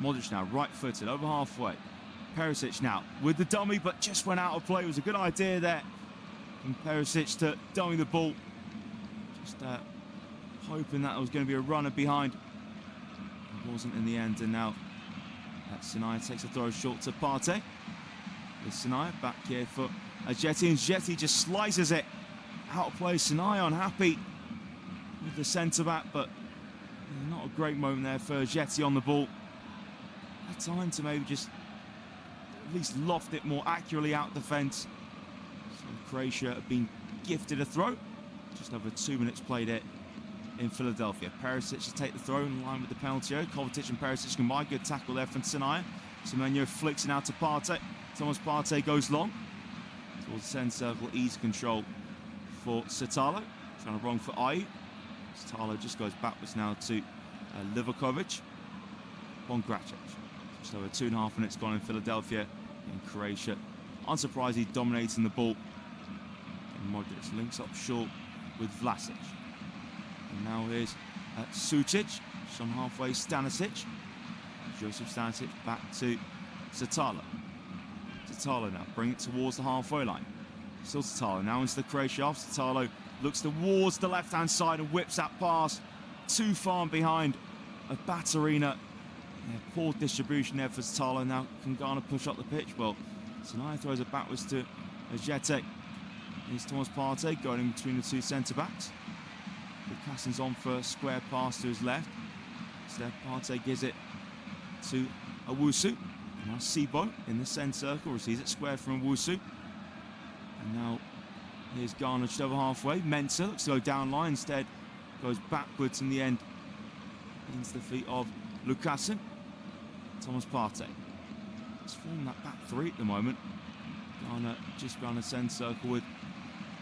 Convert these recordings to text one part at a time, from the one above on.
Modric now, right-footed, over halfway. Perisic now with the dummy, but just went out of play. It was a good idea there from Perisic to dummy the ball. Just hoping that there was going to be a runner behind. It wasn't in the end, and now Sinai takes a throw short to Partey. With Sinai back here for Jetty, and Jetty just slices it out of play. Sinai unhappy with the centre-back, but not a great moment there for Jetty on the ball. Had time to maybe just at least loft it more accurately out the fence. So Croatia have been gifted a throw. Just over 2 minutes played it in Philadelphia. Perisic to take the throw in line with the penalty area. Kovacic and Perisic combined. Good tackle there from Sinai. Semenyo flicks it out to Partey. Thomas Partey goes long towards the centre circle. Easy control for Satalo. Trying to wrong for Ayew. Satalo just goes backwards now to Livakovic. Gracic. Just over 2.5 minutes gone in Philadelphia. In Croatia, unsurprisingly dominating the ball. And Modric links up short with Vlasic. And now here's Sucic. Just on halfway, Stanisic. Joseph Stanisic back to Satalo. Satalo now bring it towards the halfway line. Still Satalo now into the Croatia half. Satalo looks towards the left-hand side and whips that pass too far behind of Baturina. Yeah, poor distribution there for Satalo. Now can Ghana push up the pitch? Well, Sinai throws it backwards to Ajete. Here's Thomas Partey going in between the two centre-backs. Lukassen's on for a square pass to his left. Instead, Partey gives it to Owusu. Now Sibo in the centre circle receives it square from Owusu. And now here's Ghana just over halfway. Mensah looks to go down line, instead goes backwards in the end into the feet of Lukassen. Thomas Partey. It's forming that back three at the moment. Ghana just behind the centre circle with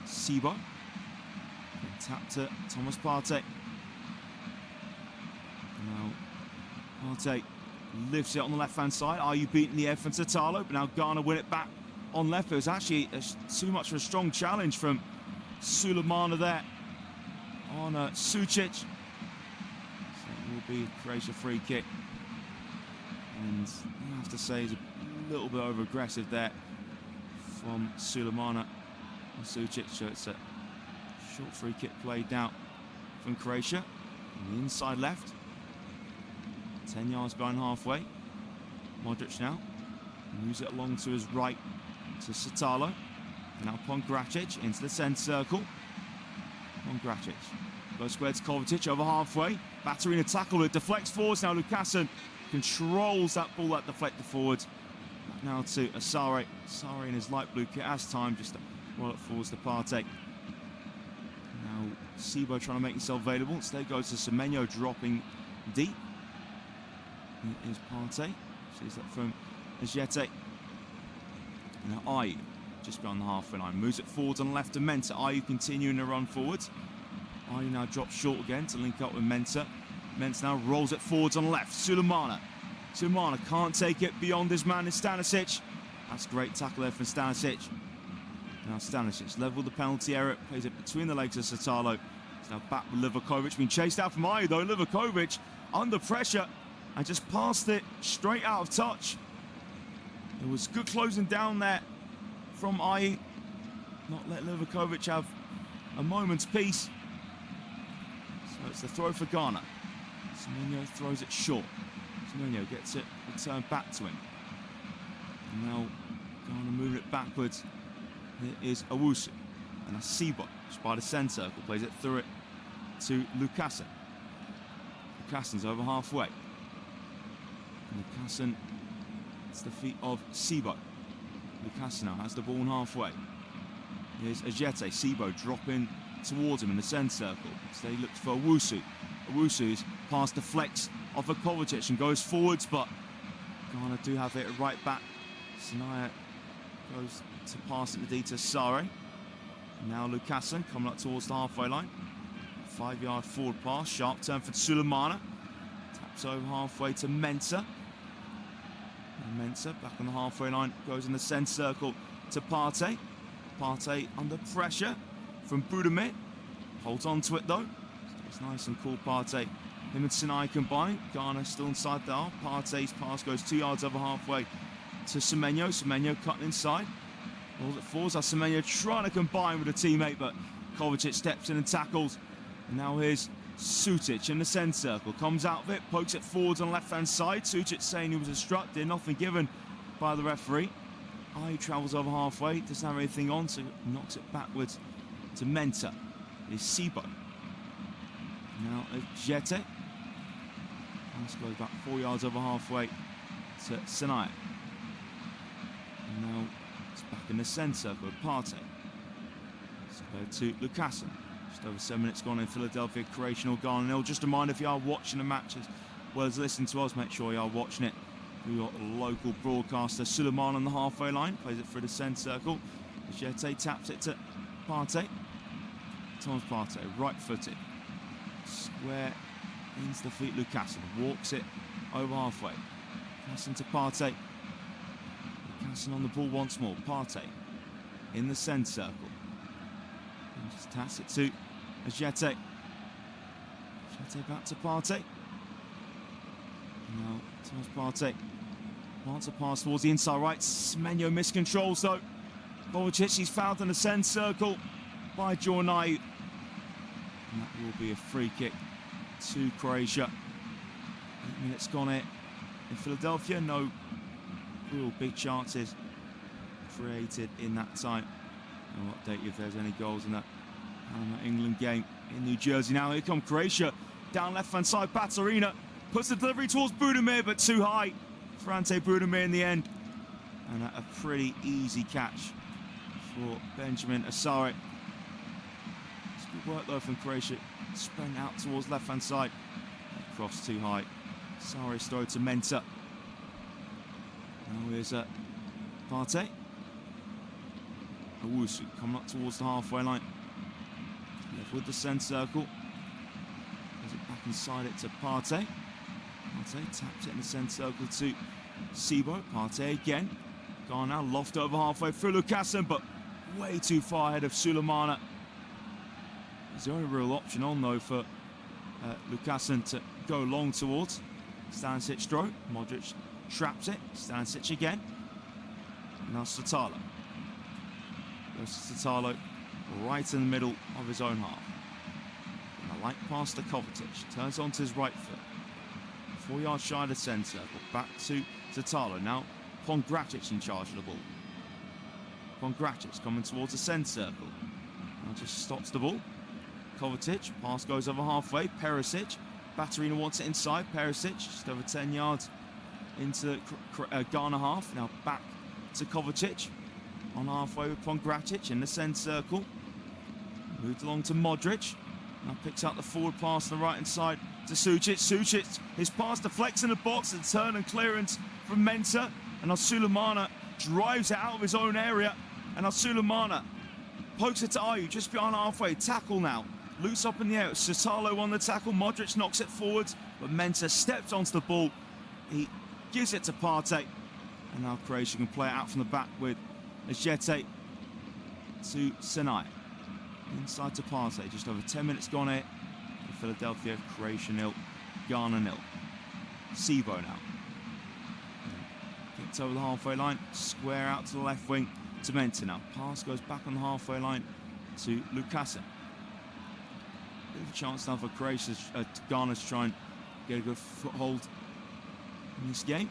Sibo. And tap to Thomas Partey. Now Partey lifts it on the left-hand side. Ayew beating the air from Satalo, but now Ghana win it back on left. It was actually too much of a strong challenge from Sulemana there on Sucic. So it will be a Croatia free kick. And I have to say, he's a little bit over-aggressive there from Sulemana and Sucic. So it's a short free kick played now from Croatia on the inside left. 10 yards behind halfway. Modric now moves it along to his right to Satalo. And now Gracic into the centre circle. Gracic goes square to Kovacic over halfway. Baturina tackle, it deflects forwards. Now Lukassen controls that ball that deflected forwards. Back now to Asare. Asare in his light blue kit has time just to roll it forwards to Partey. Now Sibo trying to make himself available. Instead goes to Semenyo dropping deep. Here's Partey. Sees that from Ajete. Now Ayew just beyond the halfway line. Moves it forwards on the left to Mensah. Ayew continuing to run forwards. Ayew now drops short again to link up with Mensah. Mensah now rolls it forwards on the left. Sulemana can't take it beyond his man in Stanisic. That's a great tackle there from Stanisic. Now Stanisic level the penalty area. Plays it between the legs of Satalo. He's now back with Livakovic. Being chased out from Ayew though. Livakovic under pressure and just passed it straight out of touch. It was good closing down there from Ayew. Not let Livakovic have a moment's peace. So it's the throw for Ghana. Semenyo throws it short. Semenyo gets it returned back to him. And now Ghana moving it backwards. Here is Owusu. And Asibo, just by the centre circle, plays it through it to Lukassen. Lukassen's over halfway. And Lukassen, it's the feet of Sibo. Lukassen now has the ball halfway. Here's Ajete. Sibo dropping towards him in the centre circle. So he looks for Owusu. Owusu's pass deflects off of Kovacic and goes forwards, but Ghana do have it right back. Sinai goes to pass it to Sare. Now Lukassen coming up towards the halfway line. 5-yard forward pass, sharp turn for Sulemana. Taps over halfway to Mensah. And Mensah back on the halfway line, goes in the centre circle to Partey. Partey under pressure from Budimir. Holds on to it though. It's nice and cool, Partey. Him and Sinai combine. Ghana still inside the half. Partey's pass goes 2 yards over halfway to Semenyo. Semenyo cutting inside. Balls it forwards. Semenyo trying to combine with a teammate, but Kovacic steps in and tackles. And now here's Sutic in the centre circle. Comes out of it, pokes it forwards on the left-hand side. Sutic saying he was obstructed, nothing given by the referee. He travels over halfway, doesn't have anything on, so knocks it backwards to Menta. It's Sibo. Now Jete. Pass goes back 4 yards over halfway to Sinai. And now it's back in the centre circle with Partey. To Lucassen. Just over 7 minutes gone in Philadelphia, Croatia 0, Ghana 0. Just a reminder, if you are watching the match as well as listening to us, make sure you are watching it. We've got a local broadcaster, Suleiman, on the halfway line. Plays it through the centre circle. Jete taps it to Partey. Thomas Partey, right-footed. Square into the feet, Lucassen. Walks it over halfway. Passing to Partey. Lucassen on the ball once more. Partey in the centre circle. And just taps it to Jete. Jete back to Partey. Now Thomas Partey wants a pass towards the inside right. Semenyo miscontrols though. Kovacic, he's fouled in the centre circle by Jornai. And that will be a free kick to Croatia. 8 minutes gone in Philadelphia. No real big chances created in that time. I'll update you if there's any goals in that England game in New Jersey. Now here come Croatia. Down left-hand side, Baturina puts the delivery towards Budimir, but too high for Ante Budimir in the end. And a pretty easy catch for Benjamin Asare. It's good work though from Croatia. Sprint out towards left-hand side. Cross too high. Asare's throw to Menta. Now here's Partey. Owusu coming up towards the halfway line. Left with the centre circle. Goes it back inside it to Partey. Partey taps it in the centre circle to Sibo. Partey again. Gone now, loft over halfway through Lucassen, but way too far ahead of Sulemana. There's the only real option on though for Lucassen to go long towards. Stanisic throw. Modric traps it. Stanisic again. Now Satalo. Goes to Satalo right in the middle of his own half. And a light pass to Kovacic. Turns onto his right foot. 4 yards shy of the centre circle. Back to Satalo. Now Pongracic in charge of the ball. Pongracic coming towards the centre circle. Now just stops the ball. Kovacic. Pass goes over halfway. Perisic. Baturina wants it inside. Perisic just over 10 yards into the Ghana half. Now back to Kovacic. On halfway with Pongracic in the centre circle. Moved along to Modric. Now picks out the forward pass on the right hand side to Sucic. Sucic, his pass deflects in the box. A turn and clearance from Menta. And now Sulemana drives it out of his own area. And now Sulemana pokes it to Ayu just behind halfway. Tackle now. Loose up in the air. Satalo on the tackle. Modric knocks it forwards. But Menta steps onto the ball. He gives it to Partey. And now Croatia can play it out from the back with Jete to Sinai. Inside to Partey. Just over 10 minutes gone here. Philadelphia, Croatia 0, Ghana 0. Sibo now. Gets over the halfway line. Square out to the left wing to Menta now. Pass goes back on the halfway line to Lucassen. Bit of a chance now for Ghana to try and get a good foothold in this game.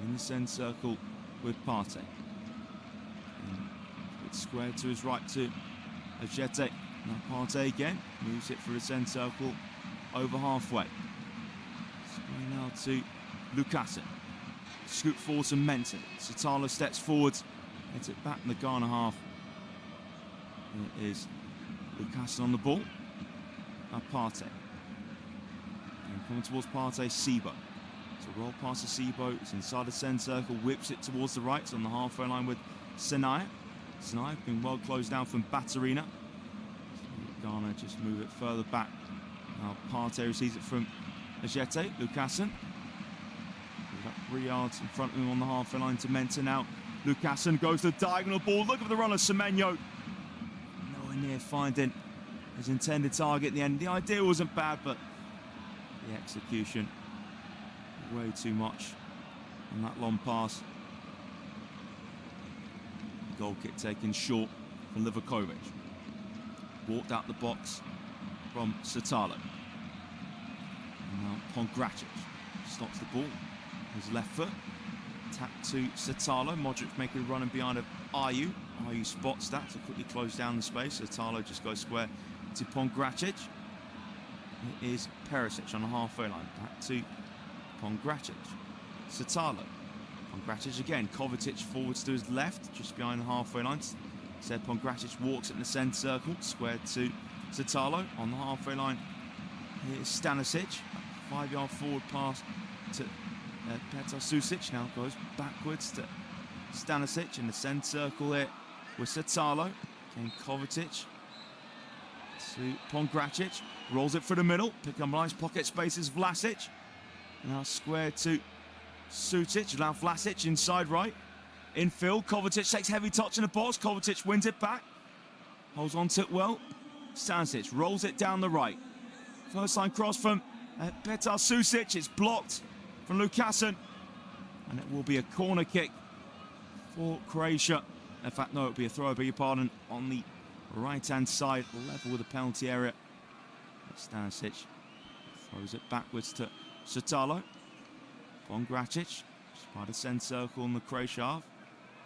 In the centre circle with Partey. It's squared to his right to Jete. Now Partey again, moves it through the centre circle over halfway. Square now to Lucassen. Scoop forward to Menta. Satalo steps forwards, gets it back in the Ghana half. It is Lucassen on the ball. Now Partey. And coming towards Partey, Sibo. So roll past to Sibo, it's inside the centre circle, whips it towards the right, it's on the halfway line with Sinai. Sinai been well closed down from Baturina. So Ghana just move it further back. Now Partey receives it from Jete. Lucassen. About 3 yards in front of him on the halfway line to Menta now. Lucassen goes to the diagonal ball. Look at the runner, Semenyo. Nowhere near finding his intended target at the end. The idea wasn't bad, but The execution, way too much on that long pass. Goal kick taken short from Livakovic. Walked out the box from Satalo. Now Pongracic stops the ball. His left foot. Tap to Satalo. Modric making a run in behind of Ayew. Ayew spots that to quickly close down the space. Satalo just goes square to Pongracic. It is Perisic on the halfway line. Back to Pongracic. Satalo. Pongracic again. Kovacic forwards to his left, just behind the halfway line. Said Pongracic walks it in the centre circle, square to Satalo on the halfway line. Here's Stanisic. 5-yard forward pass to Petar Susic. Now goes backwards to Stanisic in the centre circle here with Satalo. Again, Kovacic to Pongracic. Rolls it for the middle. Pick up nice pocket spaces. Vlasic. Now square to Susic. Now Vlasic inside right. Infield. Kovacic takes heavy touch in the box. Kovacic wins it back. Holds on to it well. Stanisic rolls it down the right. First line cross from Petar Susic. It's blocked from Lukasen. And it will be a corner kick for Croatia. In fact, no, it'll be a throw, I beg your pardon, on the right-hand side, level with the penalty area. Stanisic throws it backwards to Satalo. Pongracic, by the centre circle in the Croatia half.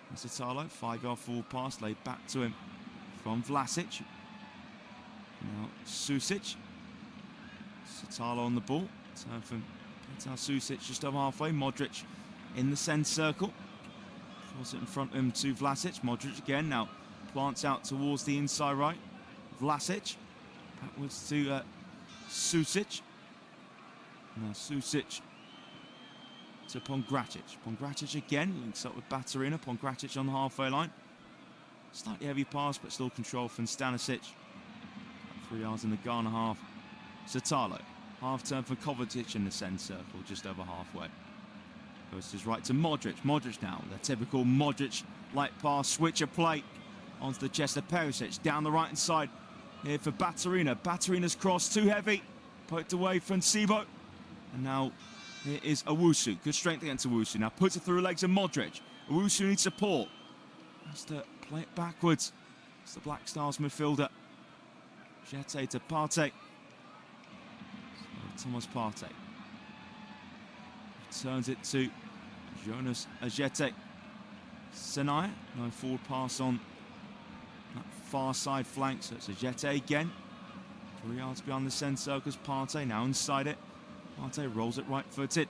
And Satalo, 5-yard forward pass, laid back to him from Vlasic. Now Susic. Satalo on the ball. Turn from Petar Susic just over halfway. Modric in the centre circle. Throws it in front of him to Vlasic. Modric again now plants out towards the inside right. Vlasic backwards to Susic. Now Susic to Pongracic. Pongracic again links up with Baturina. Pongracic on the halfway line. Slightly heavy pass, but still control from Stanisic. 3 yards in the Ghana half. Satalo. Half turn for Kovacic in the centre circle, just over halfway. Goes to his right to Modric. Modric now, the typical Modric light pass, switch of play onto the chest of Perisic. Down the right hand side here for Baturina. Baturina's cross, too heavy. Poked away from Sibo. And now here is Owusu. Good strength against Owusu. Now puts it through the legs of Modric. Owusu needs support. Has to play it backwards. It's the Black Stars midfielder. Jete to Partey. Thomas Partey. Turns it to Jonas Ajete. Senaya. No forward pass on that far side flank. So it's Ajete again. 3 yards behind the centre circles. Partey now inside it. Partey rolls it right-footed.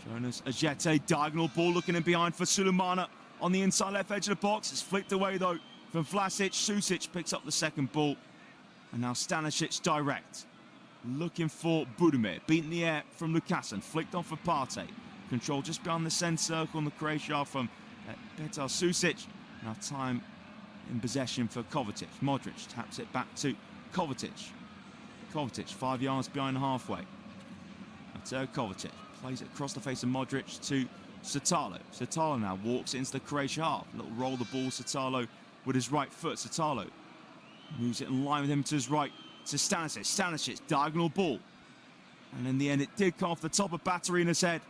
Jonas Ajete, diagonal ball looking in behind for Sulemana on the inside left edge of the box. It's flicked away though from Vlasic. Susic picks up the second ball. And now Stanisic direct. Looking for Budimir. Beaten in the air from Lukasen. Flicked off for Partey. Control just behind the centre circle on the Croatia from Petar Susic. Now time in possession for Kovacic. Modric taps it back to Kovacic. Kovacic 5 yards behind the halfway. Now Kovacic plays it across the face of Modric to Satalo. Satalo now walks into the Croatia half. A little roll the ball, Satalo with his right foot. Satalo moves it in line with him to his right to Stanisic. Stanisic, diagonal ball. And in the end, it did come off the top of Baturina's head,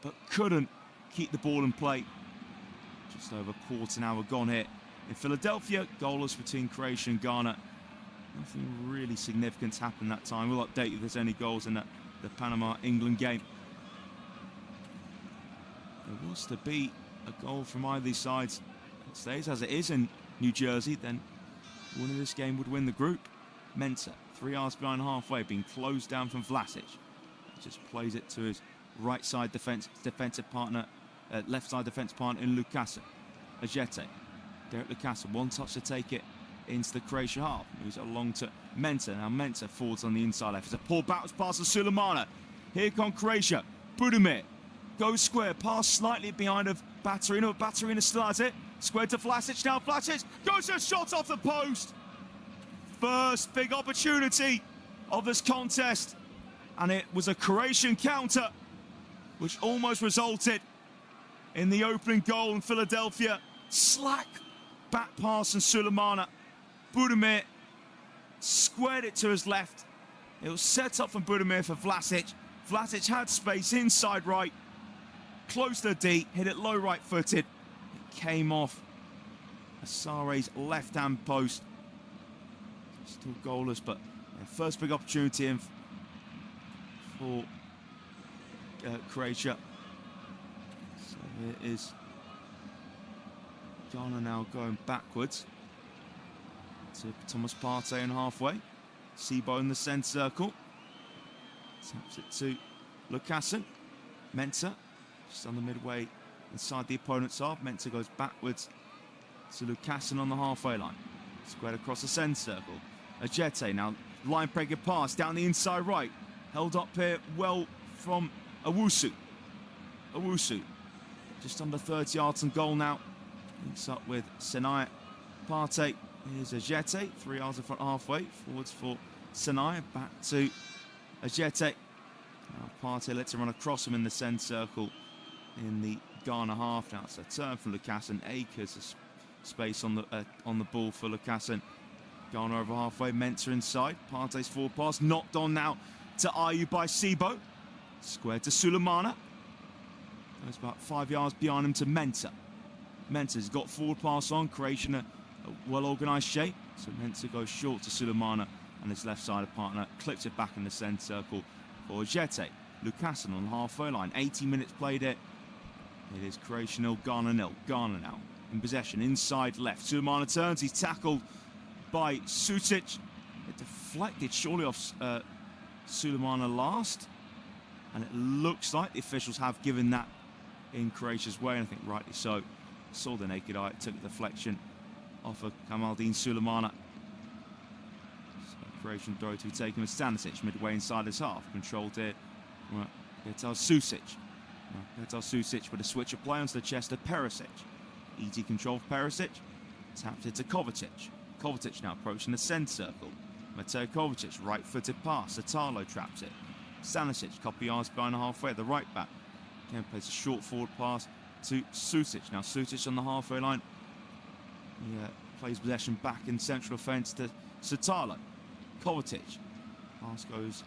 but couldn't keep the ball in play. Just over a quarter hour gone here in Philadelphia. Goalless between Croatia and Ghana. Nothing really significant happened that time. We'll update you if there's any goals in the Panama-England game. There was to be a goal from either of these sides. It stays as it is in New Jersey, then winning this game would win the group. Mensah, 3 yards behind halfway, being closed down from Vlasic. Just plays it to his right side defensive partner, left side defence partner in Lukasen. Ajete, Derek Lukasen, one touch to take it into the Croatia half. Moves it along to Mensah. Now Mensah forwards on the inside left. It's a poor backwards pass to Sulemana. Here comes Croatia. Budimir goes square, pass slightly behind of Baturina, but Baturina still has it. Square to Vlasic now. Vlasic goes to a shot off the post. First big opportunity of this contest, and it was a Croatian counter which almost resulted in the opening goal in Philadelphia. Slack back pass from Sulemana. Budimir squared it to his left, It was set up from Budimir for Vlasic. Vlasic had space inside right, close to D, hit it low right-footed. It came off Asare's left-hand post. Still goalless, but first big opportunity in for Croatia. So here is Ghana now going backwards to Thomas Partey in halfway. Sebo in the centre circle. Taps it to Lucassen. Mensah just on the midway inside the opponent's half. Mensah goes backwards to Lucassen on the halfway line. Squared across the centre circle. Ajete now line breaking pass down the inside right. Held up here well from Owusu. Owusu just under 30 yards and goal now. Links up with Senai. Partey. Here's Ajete, 3 yards in front halfway. Forwards for Senai. Back to Ajete. Now Partey lets him run across him in the centre circle in the Ghana half. Now it's a turn from Lucassen. Acres of space on the ball for Lucassen. Ghana over halfway. Mensah inside. Partey's forward pass knocked on now to Ayew by Sebo. Squared to Sulemana. Goes about 5 yards behind him to Mensah. Mensah's got forward pass on. Croatia in a well-organised shape. So Mensah goes short to Sulemana and his left-sided partner clips it back in the centre circle for Ajete. Lucassen on the halfway line. 80 minutes played it. It is Croatia 0, Ghana 0. Ghana now in possession, inside left. Sulemana turns, he's tackled by Sucic. It deflected surely off Sulemana last. And it looks like the officials have given that in Croatia's way, and I think rightly so. Saw the naked eye, it took a deflection off of Kamaldeen Sulemana. So Croatian throw to be taken with Stanisic midway inside his half. Controlled here. Petar Sucic. Petar Sucic with a switch of play onto the chest of Perisic. Easy control for Perisic. Tapped it to Kovacic. Kovacic now approaching the centre circle. Mateo Kovacic, right-footed pass. Satalo traps it. Stanisic, couple yards behind the halfway at the right back. Again plays a short forward pass to Sucic. Now Sucic on the halfway line. He plays possession back in central offence to Satalo. Kovacic. Pass goes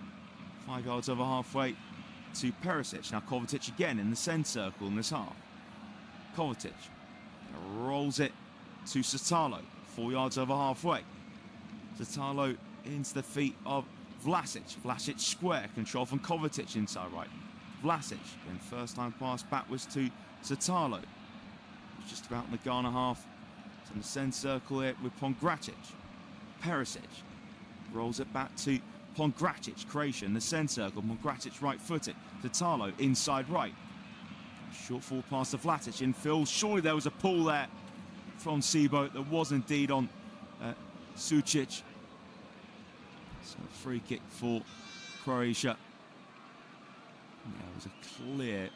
5 yards over halfway to Perisic. Now Kovacic again in the centre circle in this half. Kovacic rolls it to Satalo. 4 yards over halfway. Satalo into the feet of Vlasic. Vlasic square. Control from Kovacic inside right. Vlasic. Then first time pass backwards to Satalo. It's just about in the Ghana half. It's in the centre circle here with Pongracic. Perisic rolls it back to Pongracic. Croatia in the centre circle. Pongracic right footed. Satalo inside right. Short forward pass to Vlasic infield. Surely there was a pull there from Sebo. There was indeed on Sucic. So free kick for Croatia. Yeah, it was a clear,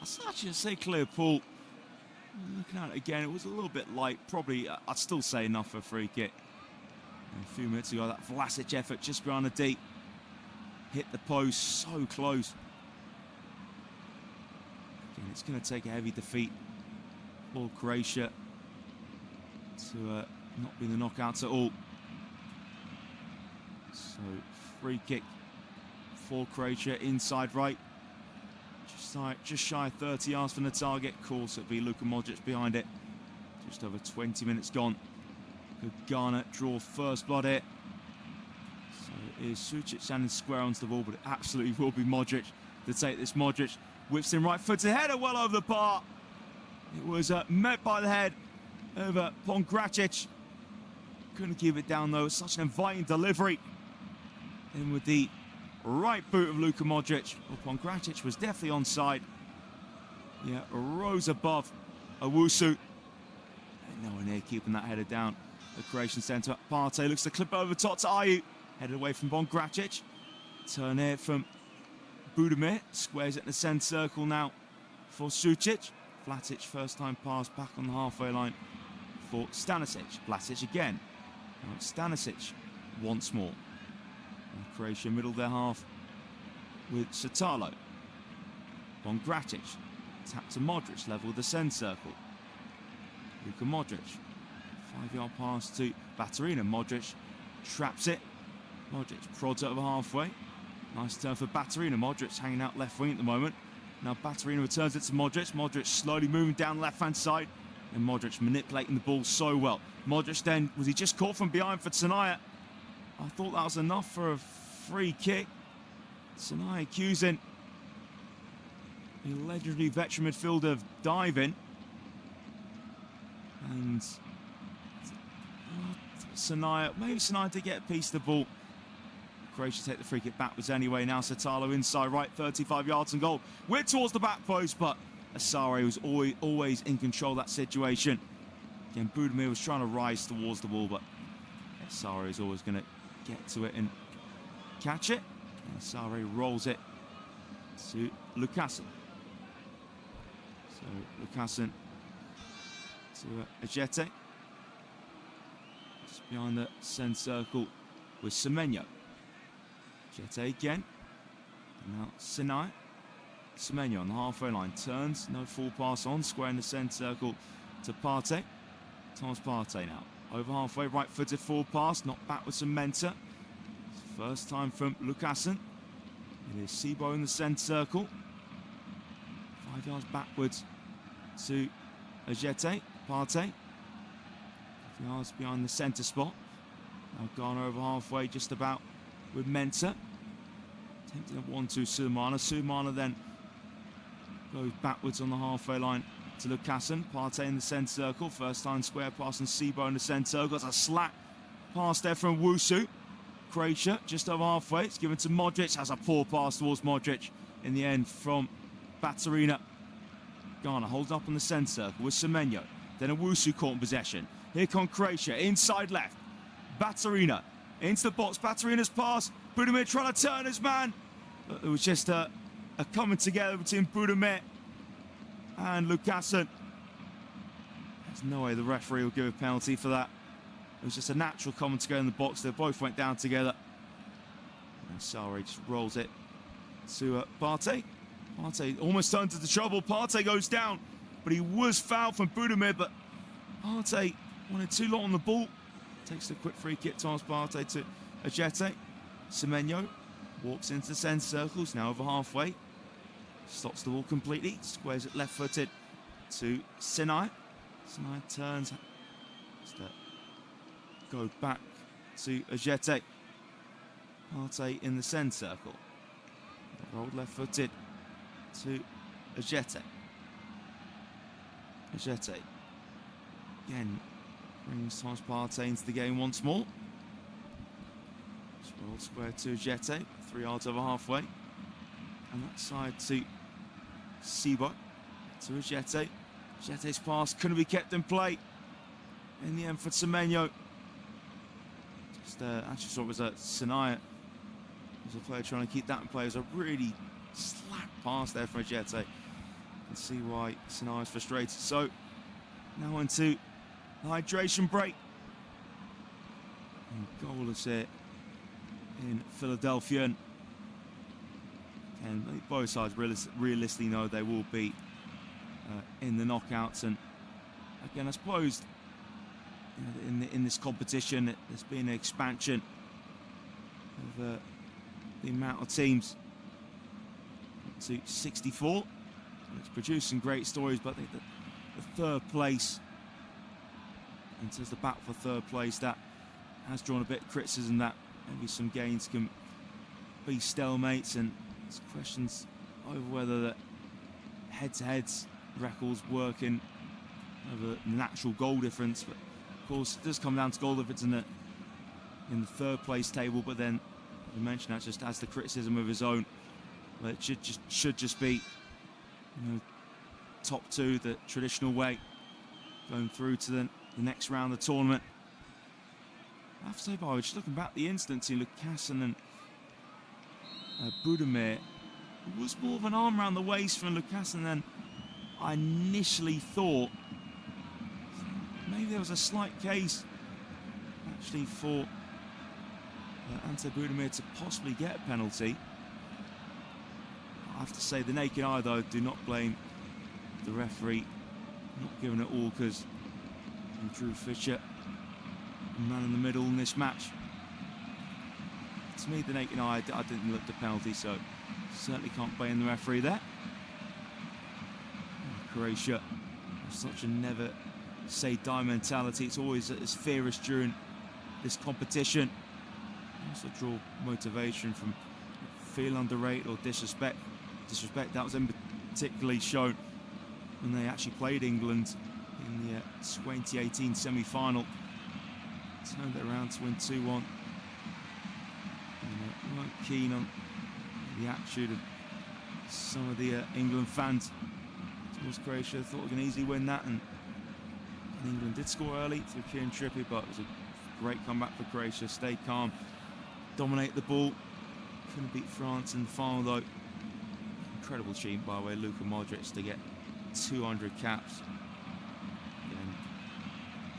I actually say clear pull. Looking at it again, it was a little bit light. Probably, I'd still say enough for a free kick. And a few minutes ago, that Vlasic effort just behind the D. Hit the post, so close. Again, it's going to take a heavy defeat for Croatia to not be the knockouts at all. So, free kick for Croatia inside right. Just shy of 30 yards from the target. Of course, it'll be Luka Modric behind it. Just over 20 minutes gone. Could Ghana draw first blood here? So it is Sucic standing square onto the ball, but it absolutely will be Modric to take this. Modric whips in right foot to header well over the bar. It was met by the head over Pongracic. Couldn't keep it down though. Such an inviting delivery. In with the right boot of Luka Modric. Well, Pongracic was definitely onside. Yeah, rose above Owusu. And nowhere near keeping that header down. The Croatian centre. Partey looks to clip over top to Ayew. Headed away from Pongracic. Turn here from Budimir. Squares it in the centre circle now for Sucic. Vlasic first time pass back on the halfway line for Stanisic. Vlasic again. Now it's Stanisic once more. And Croatia middle their half with Satalo. Pongracic. Tap to Modric, level with the centre circle. Luka Modric. 5 yard pass to Baturina. Modric traps it. Modric prods over halfway. Nice turn for Baturina. Modric hanging out left wing at the moment. Now Baturina returns it to Modric. Modric slowly moving down the left-hand side. And Modric manipulating the ball so well. Modric then, was he just caught from behind for Tsanaya? I thought that was enough for a free kick. Tsanaya accusing the legendary veteran midfielder of diving. And Tsanaya, maybe Tsanaya did get a piece of the ball. Croatia take the free kick backwards anyway. Now Satalo inside right, 35 yards and goal. We're towards the back post, but Asare was always in control of that situation. Again, Budimir was trying to rise towards the ball, but Asare is always going to get to it and catch it. And Asare rolls it to Lucassen. So Lucassen to Ajete. Just behind the centre circle with Semenyo. Ajete again. And now Sinai. Semenyo on the halfway line. Turns, no full pass on. Square in the centre circle to Partey. Thomas Partey now. Over halfway, right-footed forward pass. Not back with some Menta. First time from Lucassen. It is Sibo in the centre circle. 5 yards backwards to Ajete. Partey. 5 yards behind the centre spot. Now Ghana over halfway, just about with Menta. Attempting a 1-2 Sulemana. Sulemana then goes backwards on the halfway line to Lucassen. Partey in the centre circle. First time square pass and Sibo in the centre circle. Got a slack pass there from Wusu. Croatia just over halfway. It's given to Modric. Has a poor pass towards Modric in the end from Baturina. Ghana holds up in the centre circle with Semenyo. Then Owusu caught in possession. Here comes Croatia, inside left. Baturina into the box. Baturina's pass. Budimir trying to turn his man. But it was just a coming together between Budimir and Lucassen. There's no way the referee will give a penalty for that. It was just a natural coming together in the box. They both went down together. And Sarri just rolls it to Partey. Partey almost turned into trouble. Partey goes down, but he was fouled from Budimir, but Partey wanted too long on the ball. Takes the quick free kick, Thomas Partey to Ajete. Semenyo walks into the centre circles, now over halfway. Stops the ball completely, squares it left-footed to Sinai. Sinai turns, go back to Ajete. Partey in the centre circle. Rolled left-footed to Ajete. Ajete again brings Thomas Partey into the game once more. Just rolled square to Ajete, 3 yards over halfway. And that side to Sibo, to Ajete. Ajete's pass couldn't be kept in play. In the end for Semenyo. Just actually saw it was a Sinai. There's a player trying to keep that in play. It was a really slack pass there from Ajete. You can see why Sinai is frustrated. So now into the hydration break. And goalless here in Philadelphia. And both sides realistically know they will be in the knockouts. And again, I suppose in this competition, there's been an expansion of the amount of teams to 64. And it's produced some great stories, but I think the third place, in terms of the battle for third place, that has drawn a bit of criticism that maybe some games can be stalemates, and there's questions over whether the head-to-heads records work in the natural goal difference. But of course, it does come down to goal difference in the third place table. But then, as I mentioned, that just has the criticism of his own. But it should just be, top two the traditional way, going through to the next round of the tournament. I have to say, by the way, just looking back at the instance in Lucassen and Budimir, it was more of an arm around the waist from Lucassen than I initially thought. Maybe there was a slight case actually for Ante Budimir to possibly get a penalty. I have to say, the naked eye, though, do not blame the referee not giving it all, because Drew Fisher, man in the middle in this match. to me, the naked eye, I didn't look the penalty, so certainly can't blame the referee there. Croatia have such a never say die mentality. It's always as fierce during this competition. Also draw motivation from feel underrated or disrespect. That was particularly shown when they actually played England in the 2018 semi-final. Turned it around to win 2-1. They weren't keen on the attitude of some of the England fans towards Croatia. Thought we could easily win that, and England did score early through Kieran Trippier, but it was a great comeback for Croatia. Stayed calm, dominate the ball. Couldn't beat France in the final though. Incredible achievement by the way, Luka Modric to get 200 caps. Again,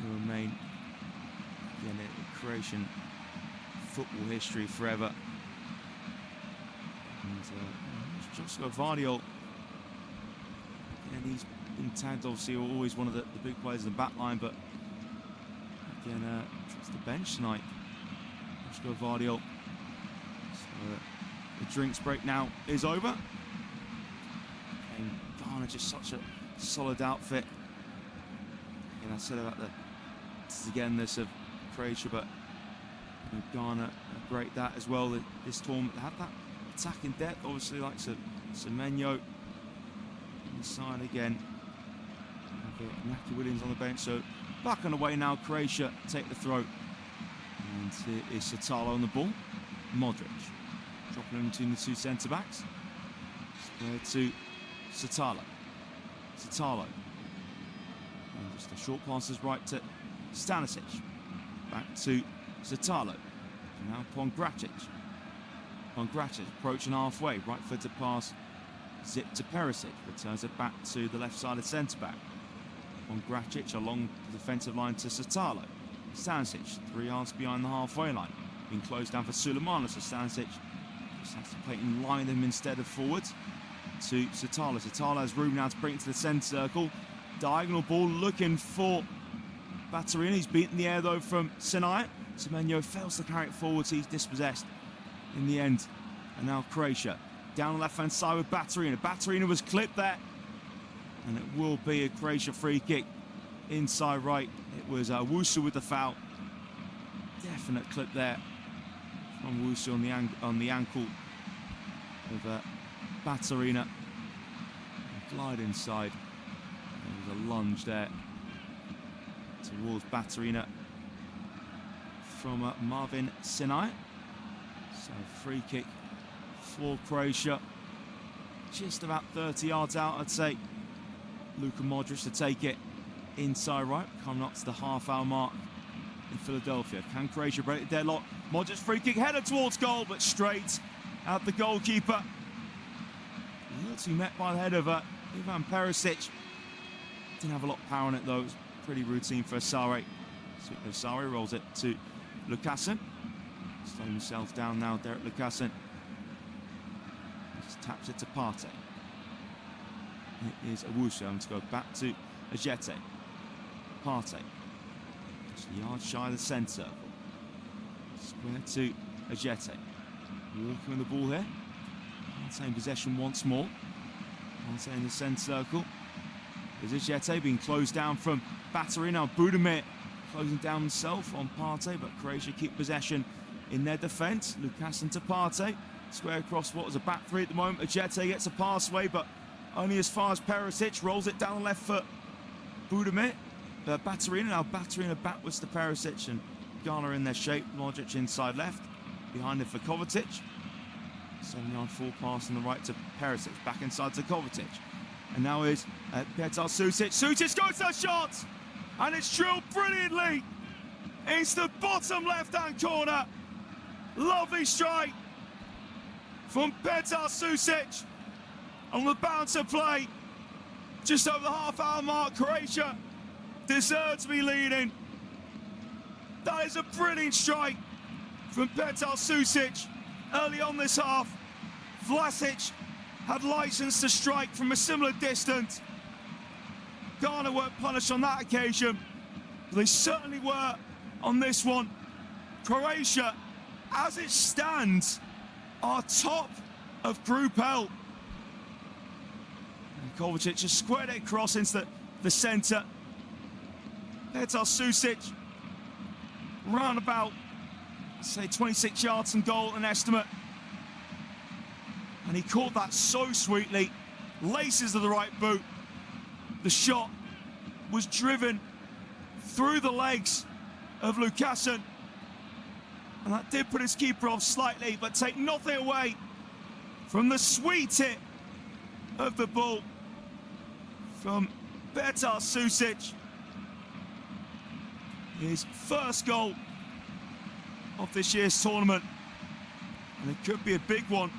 he'll remain in Croatian football history forever. And Josko Vardiol, and he's been tagged obviously always one of the big players in the back line, but again it's the bench tonight. Josko Vardiol. So the drinks break now is over. And Ghana just such a solid outfit. And I said about the togetherness of Croatia, but Ghana are great that as well. This tournament they had that attacking depth, obviously like Semenyo inside again. Naki Williams on the bench, so back on the way now. Croatia take the throw, and here is Satalo on the ball. Modric dropping him between the two centre backs. Square to Satalo. And just a short passes right to Stanisic. Back to Satalo. Now Pongracic. Approaching halfway. Right footed pass. Zip to Perisic. Returns it back to the left-sided centre-back. Pongracic along the defensive line to Satalo. Stanisic 3 yards behind the halfway line. Being closed down for Suleiman. So Stanisic just has to play in line him instead of forwards to Satalo. Satalo has room now to bring it to the centre circle. Diagonal ball looking for Batterina. He's beaten the air though from Sinai. Semenyo fails to carry it forwards. He's dispossessed in the end. And now Croatia down the left hand side with Batterina. Batterina was clipped there. And it will be a Croatia free kick inside right. It was Wusu with the foul. Definite clip there from Wusu on the ankle of Batterina. Glide inside. There was a lunge there towards Batterina from Marvin Sinai. So free kick for Croatia. Just about 30 yards out, I'd say. Luka Modric to take it inside right, coming up to the half-hour mark in Philadelphia. Can Croatia break the deadlock? Modric free kick header towards goal, but straight at the goalkeeper. Looks met by the head of Ivan Perisic. Didn't have a lot of power on it though. It was pretty routine for Sarri. So Sarri rolls it to Lukasen. Slowing himself down now, Derek Lukasen. Just taps it to Partey. It is Owusu having to go back to Ajete. Partey. Just a yard shy of the centre circle. Square to Ajete. Walking with the ball here. Partey in possession once more. Partey in the centre circle. There's Ajete being closed down from Battery. Now Budimir closing down himself on Partey, but Croatia keep possession in their defence. Lukasen to Partey. Square across what was a back three at the moment. Ajete gets a pass away, but only as far as Perisic. Rolls it down the left foot. Budimir. Batterina. Now Batterina backwards to Perisic, and Ghana in their shape. Modric inside left. Behind him for Kovacic. 7-yard full pass on the right to Perisic. Back inside to Kovacic. And now is Petar Susic. Susic goes to a shot! And it's drilled brilliantly into the bottom left-hand corner. Lovely strike from Petar Susic on the bouncer play. Just over the half-hour mark, Croatia deserve to be leading. That is a brilliant strike from Petar Susic early on this half. Vlasic had licence to strike from a similar distance. Ghana weren't punished on that occasion, but they certainly were on this one. Croatia as it stands, are top of Group L. And Kovacic just squared it across into the centre. Petar Susic, round about, say, 26 yards from goal, an estimate. And he caught that so sweetly. Laces of the right boot. The shot was driven through the legs of Lucassen. And that did put his keeper off slightly, but take nothing away from the sweet hit of the ball from Petar Susic. His first goal of this year's tournament. And it could be a big one.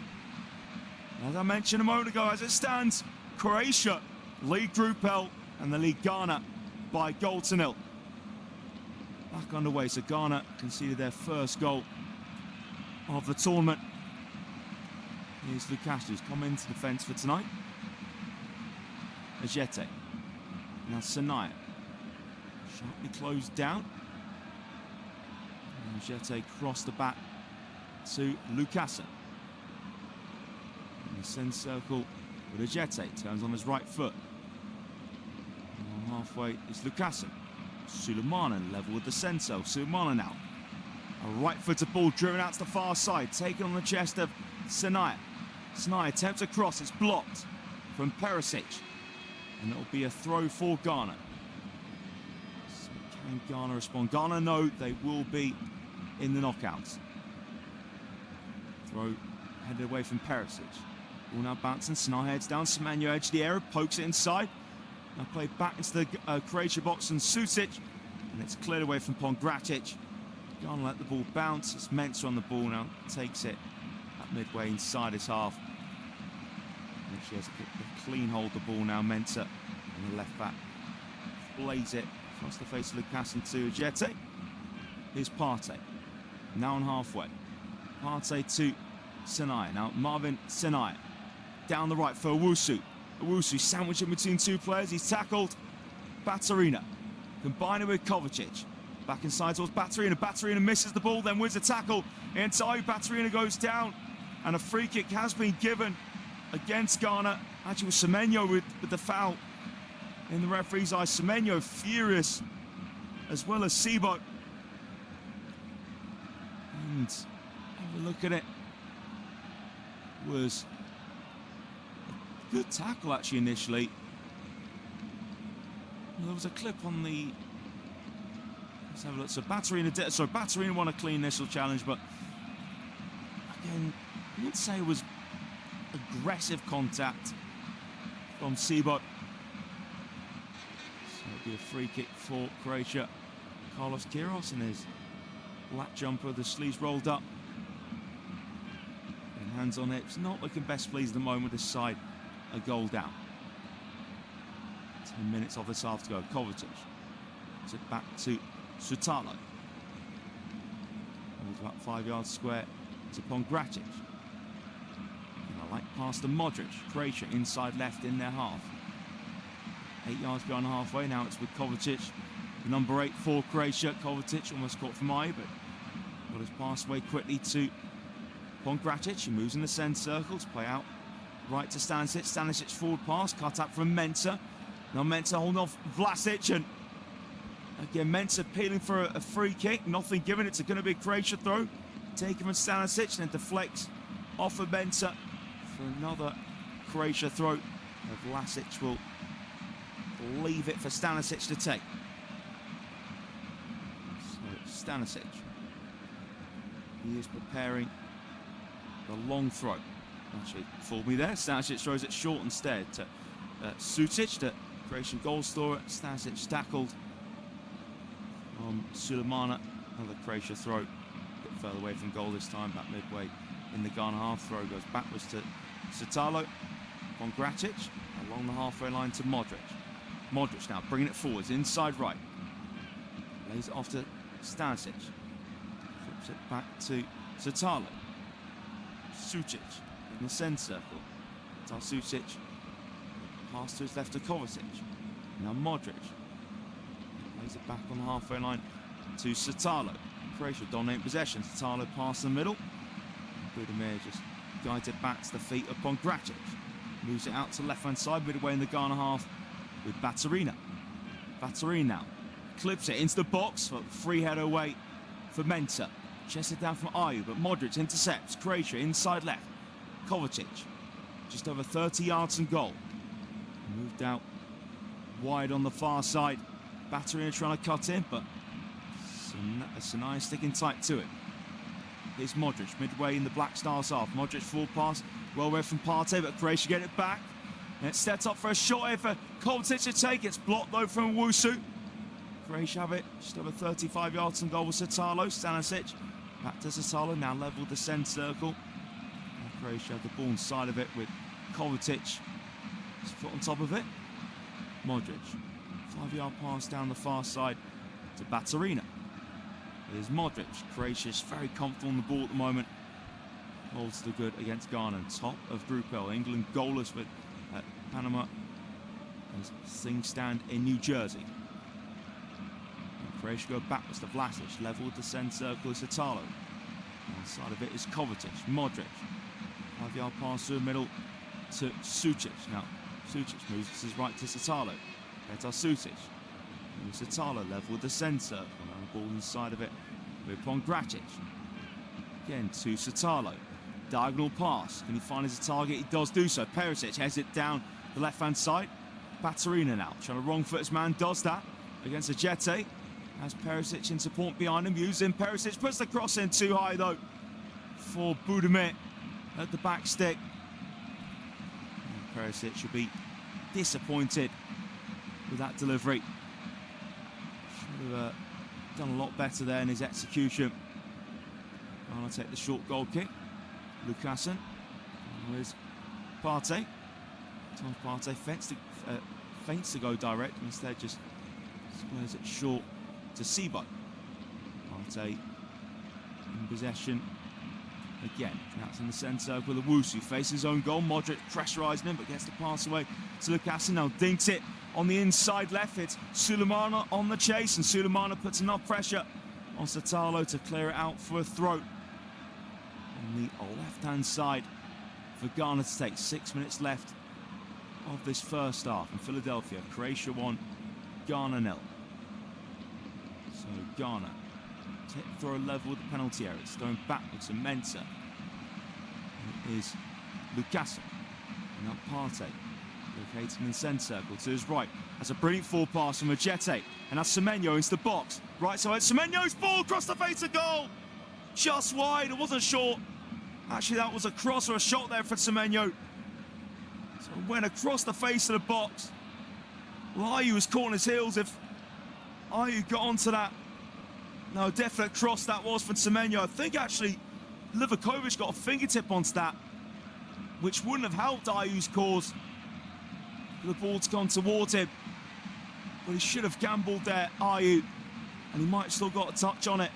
As I mentioned a moment ago, as it stands, Croatia lead Group L and the lead Ghana by 1-0. Back underway, so Ghana conceded their first goal of the tournament. Here's Lukasz, who's come into defence for tonight. Ajete. Now Sanaya. Sharply closed down. And Ajete crossed the back to Lucassen. In the centre circle with Ajete, turns on his right foot. And on halfway is Lucassen. Suleiman level with the centre. Suleiman now. A right-footed ball driven out to the far side, taken on the chest of Sanaya. Sanaya attempts a cross, it's blocked from Perisic. And it'll be a throw for Ghana. So can Ghana respond? Ghana know they will be in the knockouts. Throw headed away from Perisic. Ball now bouncing, Sanaya heads down, Semenyo edge the area, pokes it inside. Now played back into the Croatia box and Susic. And it's cleared away from Pongracic. Ghana let the ball bounce. It's Mensah on the ball now. Takes it at midway inside his half. And she has a clean hold the ball now. Mensah on the left back. Blaze it across the face of Lucassen to Ajete. Here's Partey. Now on halfway. Partey to Sanaya. Now Marvin Sanaya. Down the right for Owusu. Owusu sandwiched in between two players. He's tackled Baturina. Combining with Kovacic. Back inside towards Baturina. Baturina misses the ball, then wins a tackle. Inside, Baturina goes down. And a free kick has been given against Ghana. Actually, with Semenyo with the foul in the referee's eye. Semenyo furious, as well as Sibo. And have a look at it. Was a good tackle, actually, initially. There was a clip on the... Let's have a look. So Baturina won a clean initial challenge, but again, I wouldn't say it was aggressive contact from Sibo. So it'll be a free kick for Croatia. Carlos Queiroz in his black jumper, the sleeves rolled up. And hands on hips, not looking best pleased at the moment. This side, a goal down. 10 minutes of this half to go. Kovacic. Puts it back to Sutalo. Moves about 5 yards square to Pongracic. And I like past to Modric. Croatia inside left in their half. 8 yards beyond halfway. Now it's with Kovacic. The number 8 for Croatia. Kovacic almost caught from eye, but got his pass away quickly to Pongracic. He moves in the centre circle to play out right to Stanisic. Stanisic forward pass, cut up from Mensah. Now Mensah holding off Vlasic, and again Mensah appealing for a free kick. Nothing given. It's going to be a Croatia throw. Taken from Stanisic and then deflects off of Mensah for another Croatia throw. Vlasic will leave it for Stanisic to take. So Stanisic. He is preparing the long throw. Actually, fooled me there. Stanisic throws it short instead to Susic, the Croatian goal scorer. Stanisic tackled on Suleiman. Another Croatia throw. A bit further away from goal this time, about midway in the Ghana half. Throw goes backwards to Sutalo. Pongracic along the halfway line to Modric. Modric now bringing it forwards, inside right. Lays it off to Stanisic. Flips it back to Sutalo. Susic in the centre circle. Susic. Pass to his left to Kovacic. Now Modric. Lays it back on the halfway line to Sutalo. Croatia dominate possession. Tatalo past the middle. Budimir just guides it back to the feet upon Gracic. Moves it out to the left-hand side, midway in the Ghana half with Baturina. Baturina now clips it into the box for free header away for Mensah. Chests it down from Ayew, but Modric intercepts. Croatia inside left. Kovacic just over 30 yards and goal. Moved out wide on the far side. Baturina trying to cut in, but Sinai sticking tight to it. Here's Modric, midway in the Black Stars half. Modric full pass, well read from Partey, but Croatia get it back. And it's set up for a shot here for Kovacic to take. It's blocked though from Wusu. Croatia have it just over 35 yards and goal with Satalo. Stanisic back to Satalo, now level the centre circle. And Croatia have the ball inside of it with Kovacic. His foot on top of it. Modric, 5-yard pass down the far side to Baturina. Here's Modric. Croatia's very comfortable on the ball at the moment. Holds the good against Ghana. Top of Group L. England goalless with Panama as things stand in New Jersey. And Croatia go backwards to Vlasic. Level with the centre circle is Satalo. On the side of it is Kovacic. Modric. 5-yard pass through the middle to Sucic. Now, Sucic moves his right to Satalo. Petar Sucic. Satalo level with the centre circle. Ball inside of it with Gracic. Again to Satalo. Diagonal pass. Can he find his target? He does do so. Perisic heads it down the left-hand side. Baturina now trying to wrong foot his man. Does that against Ajete. Has Perisic in support behind him. Using Perisic. Puts the cross in too high though for Budimir at the back stick. And Perisic should be disappointed with that delivery. Should have done a lot better there in his execution. I'll take the short goal kick. Lucassen. Where's Partey? Tom Partey feints to go direct, instead just squares it short to Sibo. Partey in possession again. That's in the centre circle with Owusu. Faces his own goal. Modric pressurising him, but gets the pass away to Lucassen. Now dinks it on the inside left. It's Sulemana on the chase, and Sulemana puts enough pressure on Satalo to clear it out for a throw. On the left-hand side for Ghana to take. 6 minutes left of this first half in Philadelphia. Croatia 1, Ghana 0. So Ghana for a level with the penalty area. It's going backwards to Mensah. It is Lucassen. And now Partey. Located in the centre circle to his right. That's a brilliant full pass from Ajete. And that's Semenyo into the box. Right side, Semenyo's ball across the face of goal. Just wide, it wasn't short. Actually, that was a cross or a shot there for Semenyo. So it went across the face of the box. Well, Ayew was caught on his heels if Ayew got onto that. No, definite cross that was from Semenyo. I think actually Livakovic got a fingertip onto that, which wouldn't have helped Ayew's cause. The ball's gone towards him, but he should have gambled there, Ayew, and he might have still got a touch on it.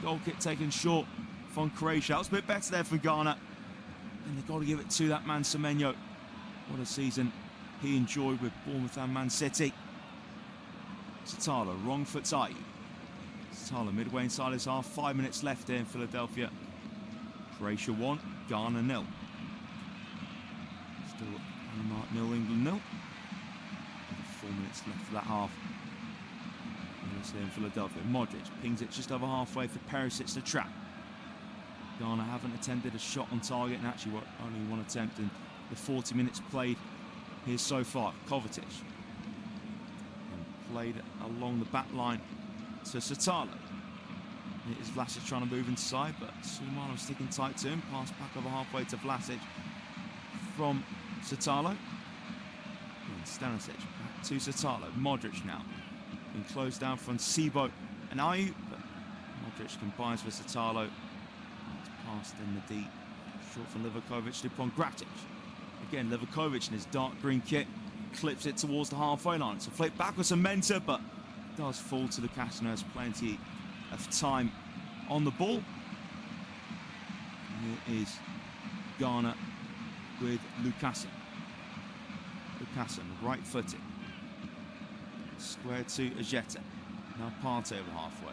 Goal kick taken short from Croatia. That was a bit better there for Ghana, and they've got to give it to that man Semenyo. What a season he enjoyed with Bournemouth and Man City. Satalo, wrong foot Ayew. Satalo midway inside his half. 5 minutes left here in Philadelphia. Croatia 1, Ghana 0. Still Panama 0, England 0. 4 minutes left for that half. Here in Philadelphia. Modric pings it just over halfway for Perisic to trap. Ghana haven't attempted a shot on target, and actually only one attempt in the 40 minutes played here so far. Kovacic. And played along the back line to Satalo. It is Vlasic trying to move inside, but Sulemana sticking tight to him. Pass back over halfway to Vlasic from Satalo. And Stanisic back to Satalo. Modric now being closed down from Sibo and Ayew, but Modric combines with Satalo. It's passed in the deep. Short from Livakovic to Gracic. Again, Livakovic in his dark green kit clips it towards the halfway line. So flick backwards to Mensah, but does fall to Lucassen. Has plenty of time on the ball. And here is Ghana with Lucassen. Lucassen, right footed. Square to Ajete. Now Partey over halfway.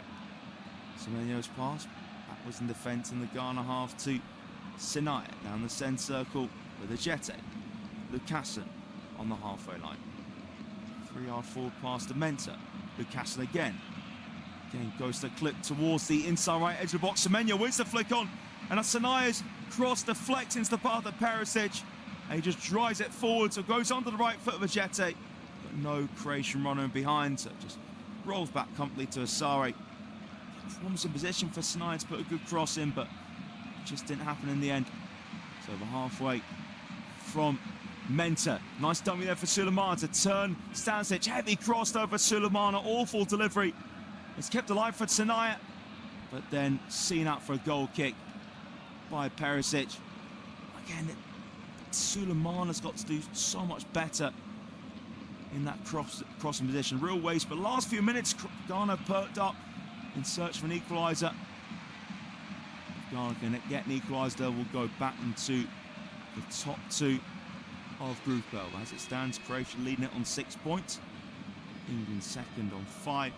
Semenyo's pass, backwards in defence in the Ghana half to Sinai, down the centre circle with Ajete. Lucassen on the halfway line. 3-yard forward pass to Mensah. Lucassen again. Again goes to clip towards the inside right edge of the box. Semenyo wins the flick on, and Asanaya's cross deflects into the path of Perisic. And he just drives it forward, so goes onto the right foot of Ajete. But no Croatian runner in behind, so it just rolls back comfortably to Asare. Forms in position for Sinai to put a good cross in, but it just didn't happen in the end. So over halfway from Mensah. Nice dummy there for Sulemana to turn Stanisic. Heavy crossed over Sulemana. Awful delivery. It's kept alive for Sinai, but then seen out for a goal kick by Perisic. Again, Sulemana's got to do so much better in that crossing position. Real waste, but last few minutes, Ghana perked up in search of an equaliser. If Ghana can get an equaliser, we'll go back into the top two of Group L. As it stands, Croatia leading it on 6 points. England second on 5.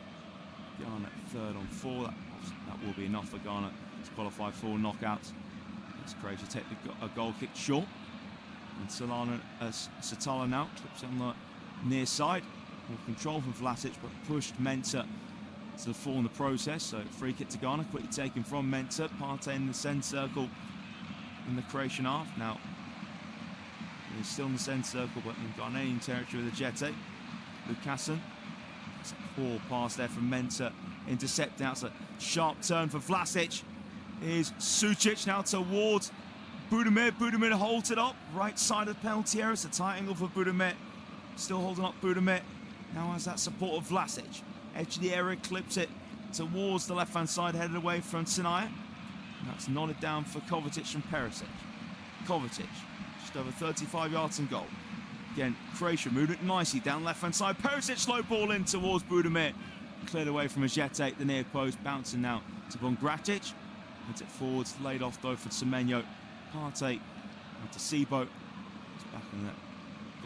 Ghana third on 4. That will be enough for Ghana to qualify for knockouts. As Croatia take a goal kick short. And Satala now clips it on the near side. More control from Vlasic, but pushed Mensah to the fore in the process. So free kick to Ghana, quickly taken from Mensah. Partey in the centre circle in the Croatian half. Now, he's still in the centre circle, but in Ghanaian territory with Ajete. Lucassen. It's a poor pass there from Mensah. Intercept out. It's a sharp turn for Vlasic. Here's Sucic now towards Budimir. Budimir holds it up. Right side of the penalty area. It's a tight angle for Budimir. Still holding up Budimir. Now has that support of Vlasic. Edge of the area, clips it towards the left-hand side, headed away from Sinai. And that's nodded down for Kovacic and Perisic. Kovacic, just over 35 yards and goal. Again, Croatia moving it nicely down left-hand side. Perisic slow ball in towards Budimir. Cleared away from Ajete, the near post, bouncing now to Bongratic. Puts it forwards, laid off though for Semenyo. Partey to Sibo. It's back in the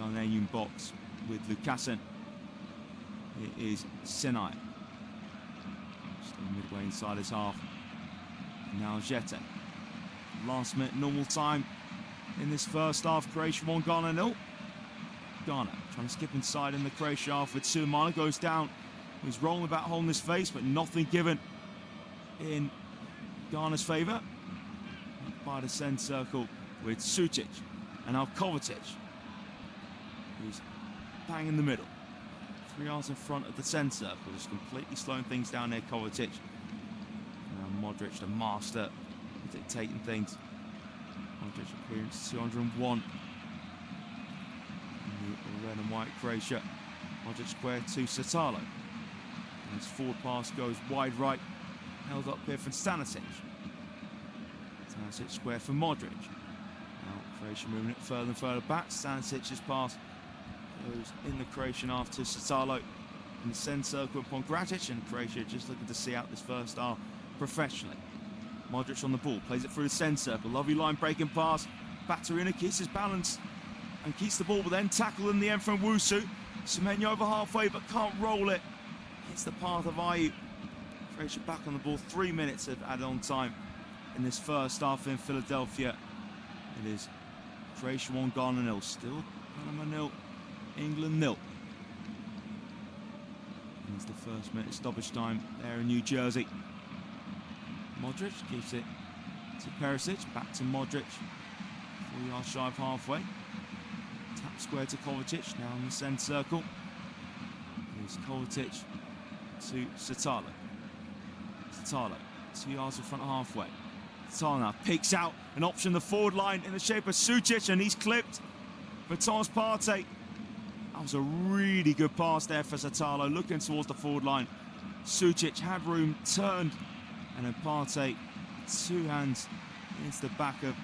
Ghanaian box with Lucassen. It is Sinai. Still midway inside his half. Now Ajete. Last minute normal time in this first half. Croatia 1, Ghana 0. Ghana trying to skip inside in the Croatia half with Sulemana. Goes down. He's rolling about holding his face, but nothing given in Ghana's favour. By the centre circle with Sucic. And now Kovacic. He's bang in the middle. 3 yards in front of the centre circle. Just completely slowing things down there, Kovacic. Now Modric, the master, dictating things. Modric appearance 201. In the red and white Croatia. Modric square to Satalo. And his forward pass goes wide right. Held up here from Stanisic. Stanisic square for Modric. Now Croatia moving it further and further back. Stanisic's pass goes in the Croatian half to Satalo. In the centre circle upon Gratic, and Croatia just looking to see out this first half professionally. Modric on the ball, plays it through the centre circle. Lovely line breaking pass. Baturina keeps his balance and keeps the ball, but then tackled in the end from Wusu. Semenyo over halfway, but can't roll it. It's the path of Ayew. Croatia back on the ball. 3 minutes of added on time in this first half in Philadelphia. It is Croatia 1, Ghana 0. Still Panama 0, England 0. And it's the first minute stoppage time there in New Jersey. Modric gives it to Perisic. Back to Modric. 4 yards shy of halfway. Tap square to Kovacic. Now in the centre circle. Here's Kovacic to Satalo. Satalo, 2 yards in front of halfway. Satalo now picks out an option the forward line in the shape of Sucic, and he's clipped for Thomas Partey. That was a really good pass there for Satalo, looking towards the forward line. Sucic had room, turned, and then Partey, 2 hands into the back of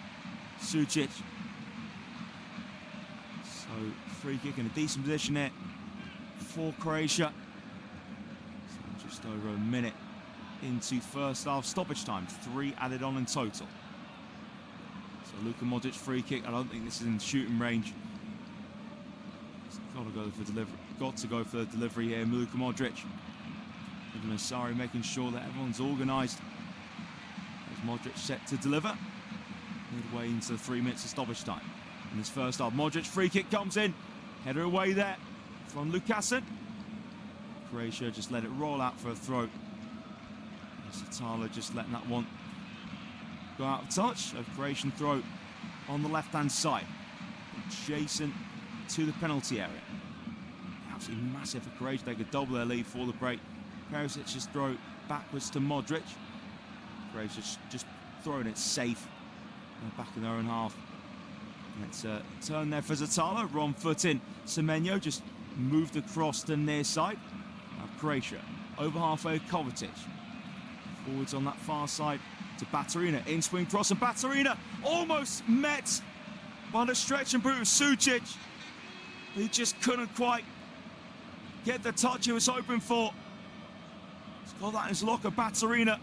Sucic. So free kick in a decent position here for Croatia. So just over a minute into first half stoppage time. 3 added on in total. So Luka Modric free kick. I don't think this is in shooting range. Got to go for the delivery here. Luka Modric with Even Asari making sure that everyone's organised. As Modric set to deliver. Midway into the 3 minutes of stoppage time. In this first half, Modric free kick comes in. Header away there from Lukasen. Croatia just let it roll out for a throw. Satala just letting that one go out of touch. A Croatian throw on the left-hand side. Adjacent to the penalty area. Absolutely massive for Croatia. They could double their lead for the break. Perisic's throw backwards to Modric. Croatia just throwing it safe. Back in their own half. And it's a turn there for Zatala. Wrong foot in. Semenyo just moved across the near side. Now Croatia over halfway. Kovacic. Forwards on that far side to Baturina. In swing cross, and Baturina almost met by the stretch and boot of Sucic. He just couldn't quite get the touch he was hoping for. He's got that in his locker. Baturina.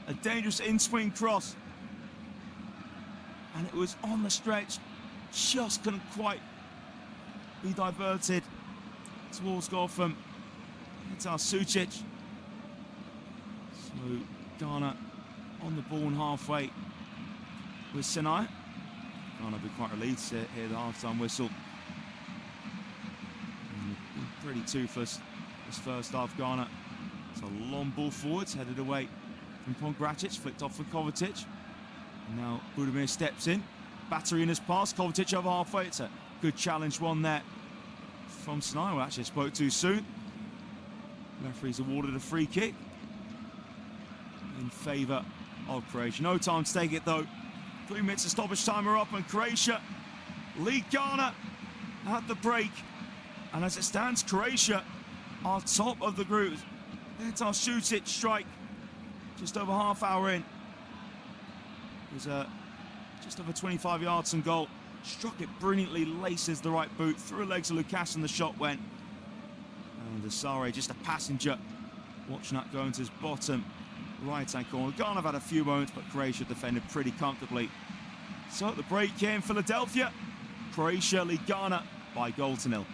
A dangerous in swing cross. And it was on the stretch, just couldn't quite be diverted towards goal from Mitar Sucic. So Ghana on the ball and halfway with Sinai. Ghana will be quite relieved to hear the half-time whistle. And pretty toothless this first half, Ghana. It's a long ball forwards, headed away from Pongracic, flicked off for Kovacic. Now Budimir steps in. Baturina's pass. Kovacic over halfway. It's a good challenge one there from Sinai. Well, actually spoke too soon. Referee's awarded a free kick in favour of Croatia. No time to take it though. 3 minutes of stoppage time are up, and Croatia lead Ghana at the break. And as it stands, Croatia are top of the group. Mitar Sucic strike just over half hour in. It was just over 25 yards and goal. Struck it brilliantly, laces the right boot, through the legs of Lukasen, and the shot went. And Asare, just a passenger, watching that go into his bottom right-hand corner. Ghana have had a few moments, but Croatia defended pretty comfortably. So at the break here in Philadelphia, Croatia lead Ghana by 1-0.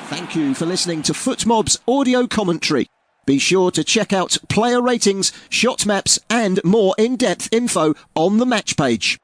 Thank you for listening to FootMob's audio commentary. Be sure to check out player ratings, shot maps and more in-depth info on the match page.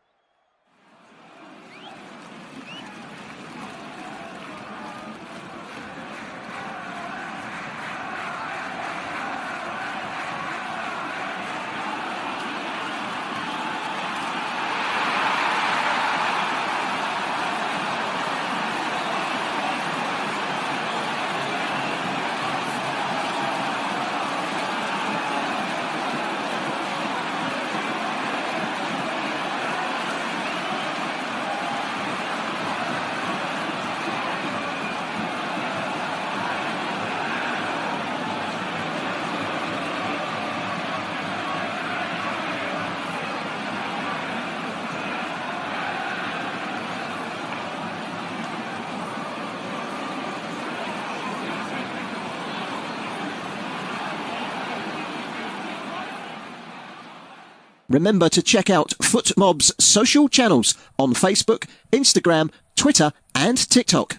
Remember to check out FootMob's social channels on Facebook, Instagram, Twitter and TikTok.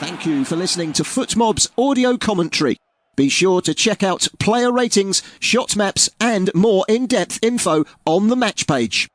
Thank you for listening to FootMob's audio commentary. Be sure to check out player ratings, shot maps and more in-depth info on the match page.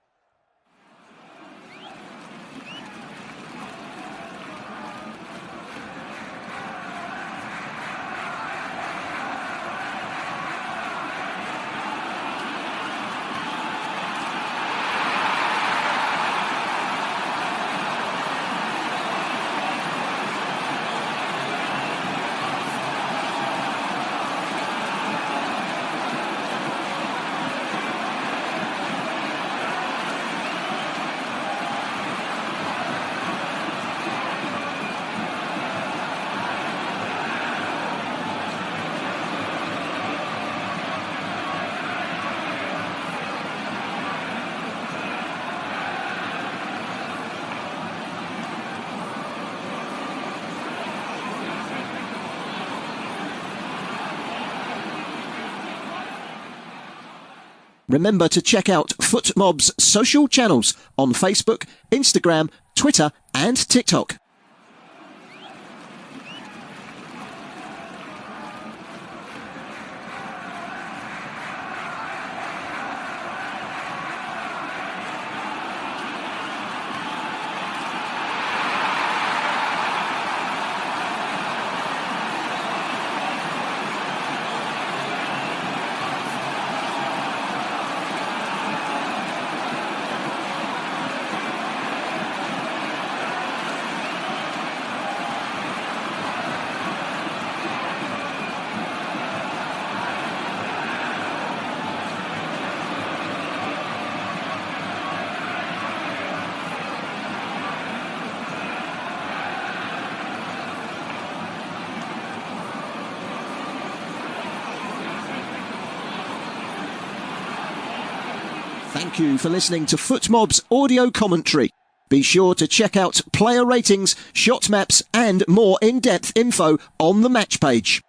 Remember to check out FootMob's social channels on Facebook, Instagram, Twitter and TikTok. Thank you for listening to FootMob's audio commentary. Be sure to check out player ratings, shot maps and more in-depth info on the match page.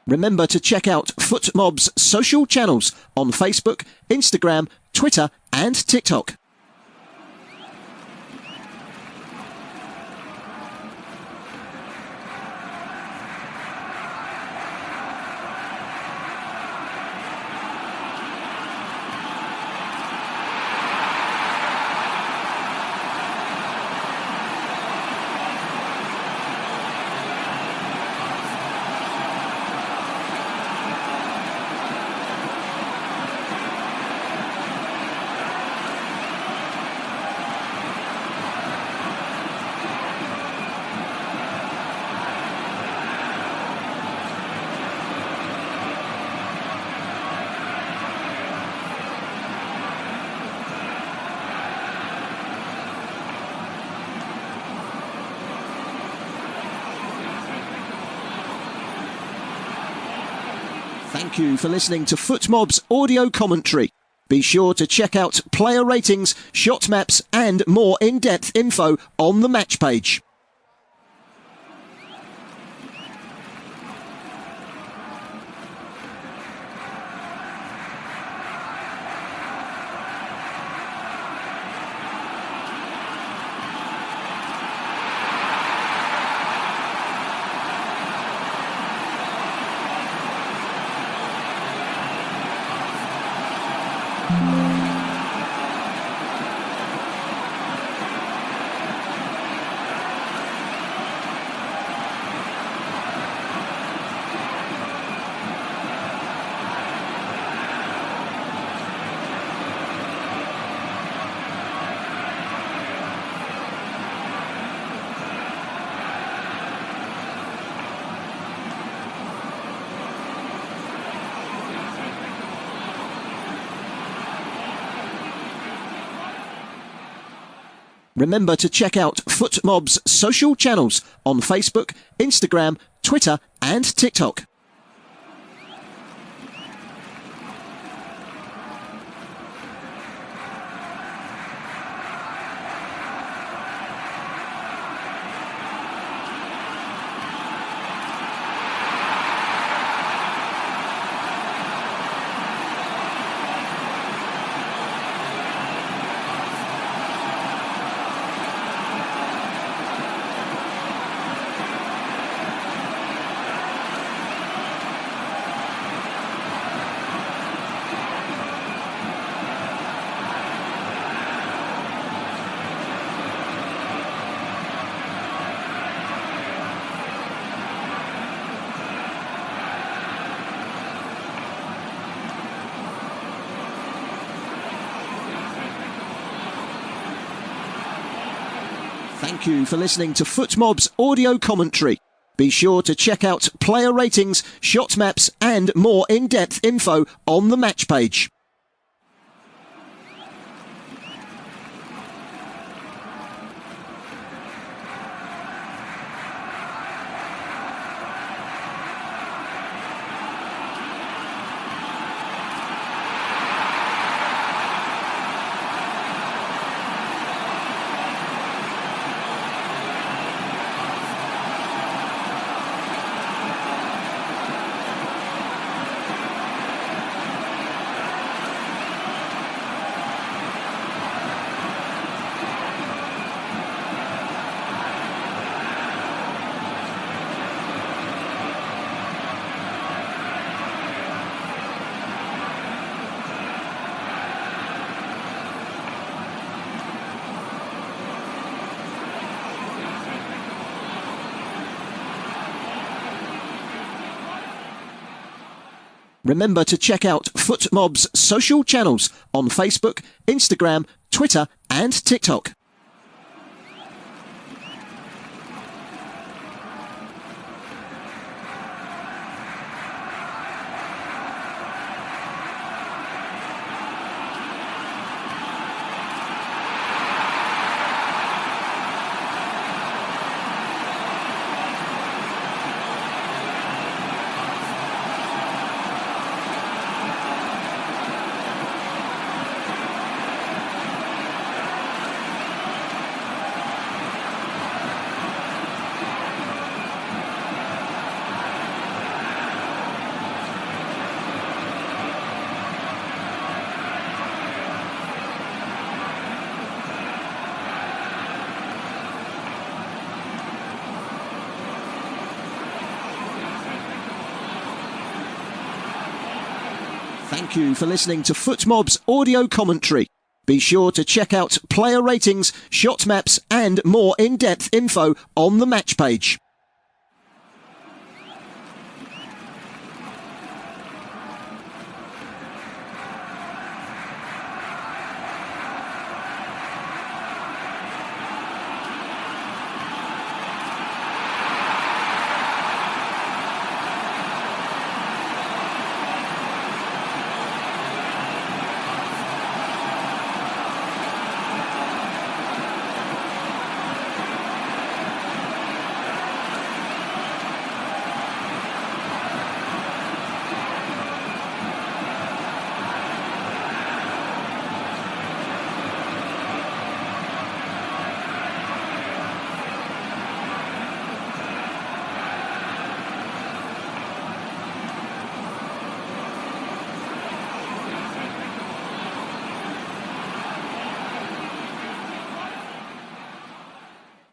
Remember to check out FootMob's social channels on Facebook, Instagram, Twitter and TikTok. Thank you for listening to FootMob's audio commentary. Be sure to check out player ratings, shot maps and more in-depth info on the match page. Remember to check out FootMob's social channels on Facebook, Instagram, Twitter and TikTok. Thank you for listening to FootMob's audio commentary. Be sure to check out player ratings, shot maps and more in-depth info on the match page. Remember to check out FootMob's social channels on Facebook, Instagram, Twitter and TikTok. Thank you for listening to FootMob's audio commentary. Be sure to check out player ratings, shot maps and more in-depth info on the match page.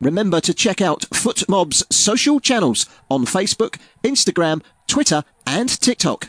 Remember to check out FootMob's social channels on Facebook, Instagram, Twitter and TikTok.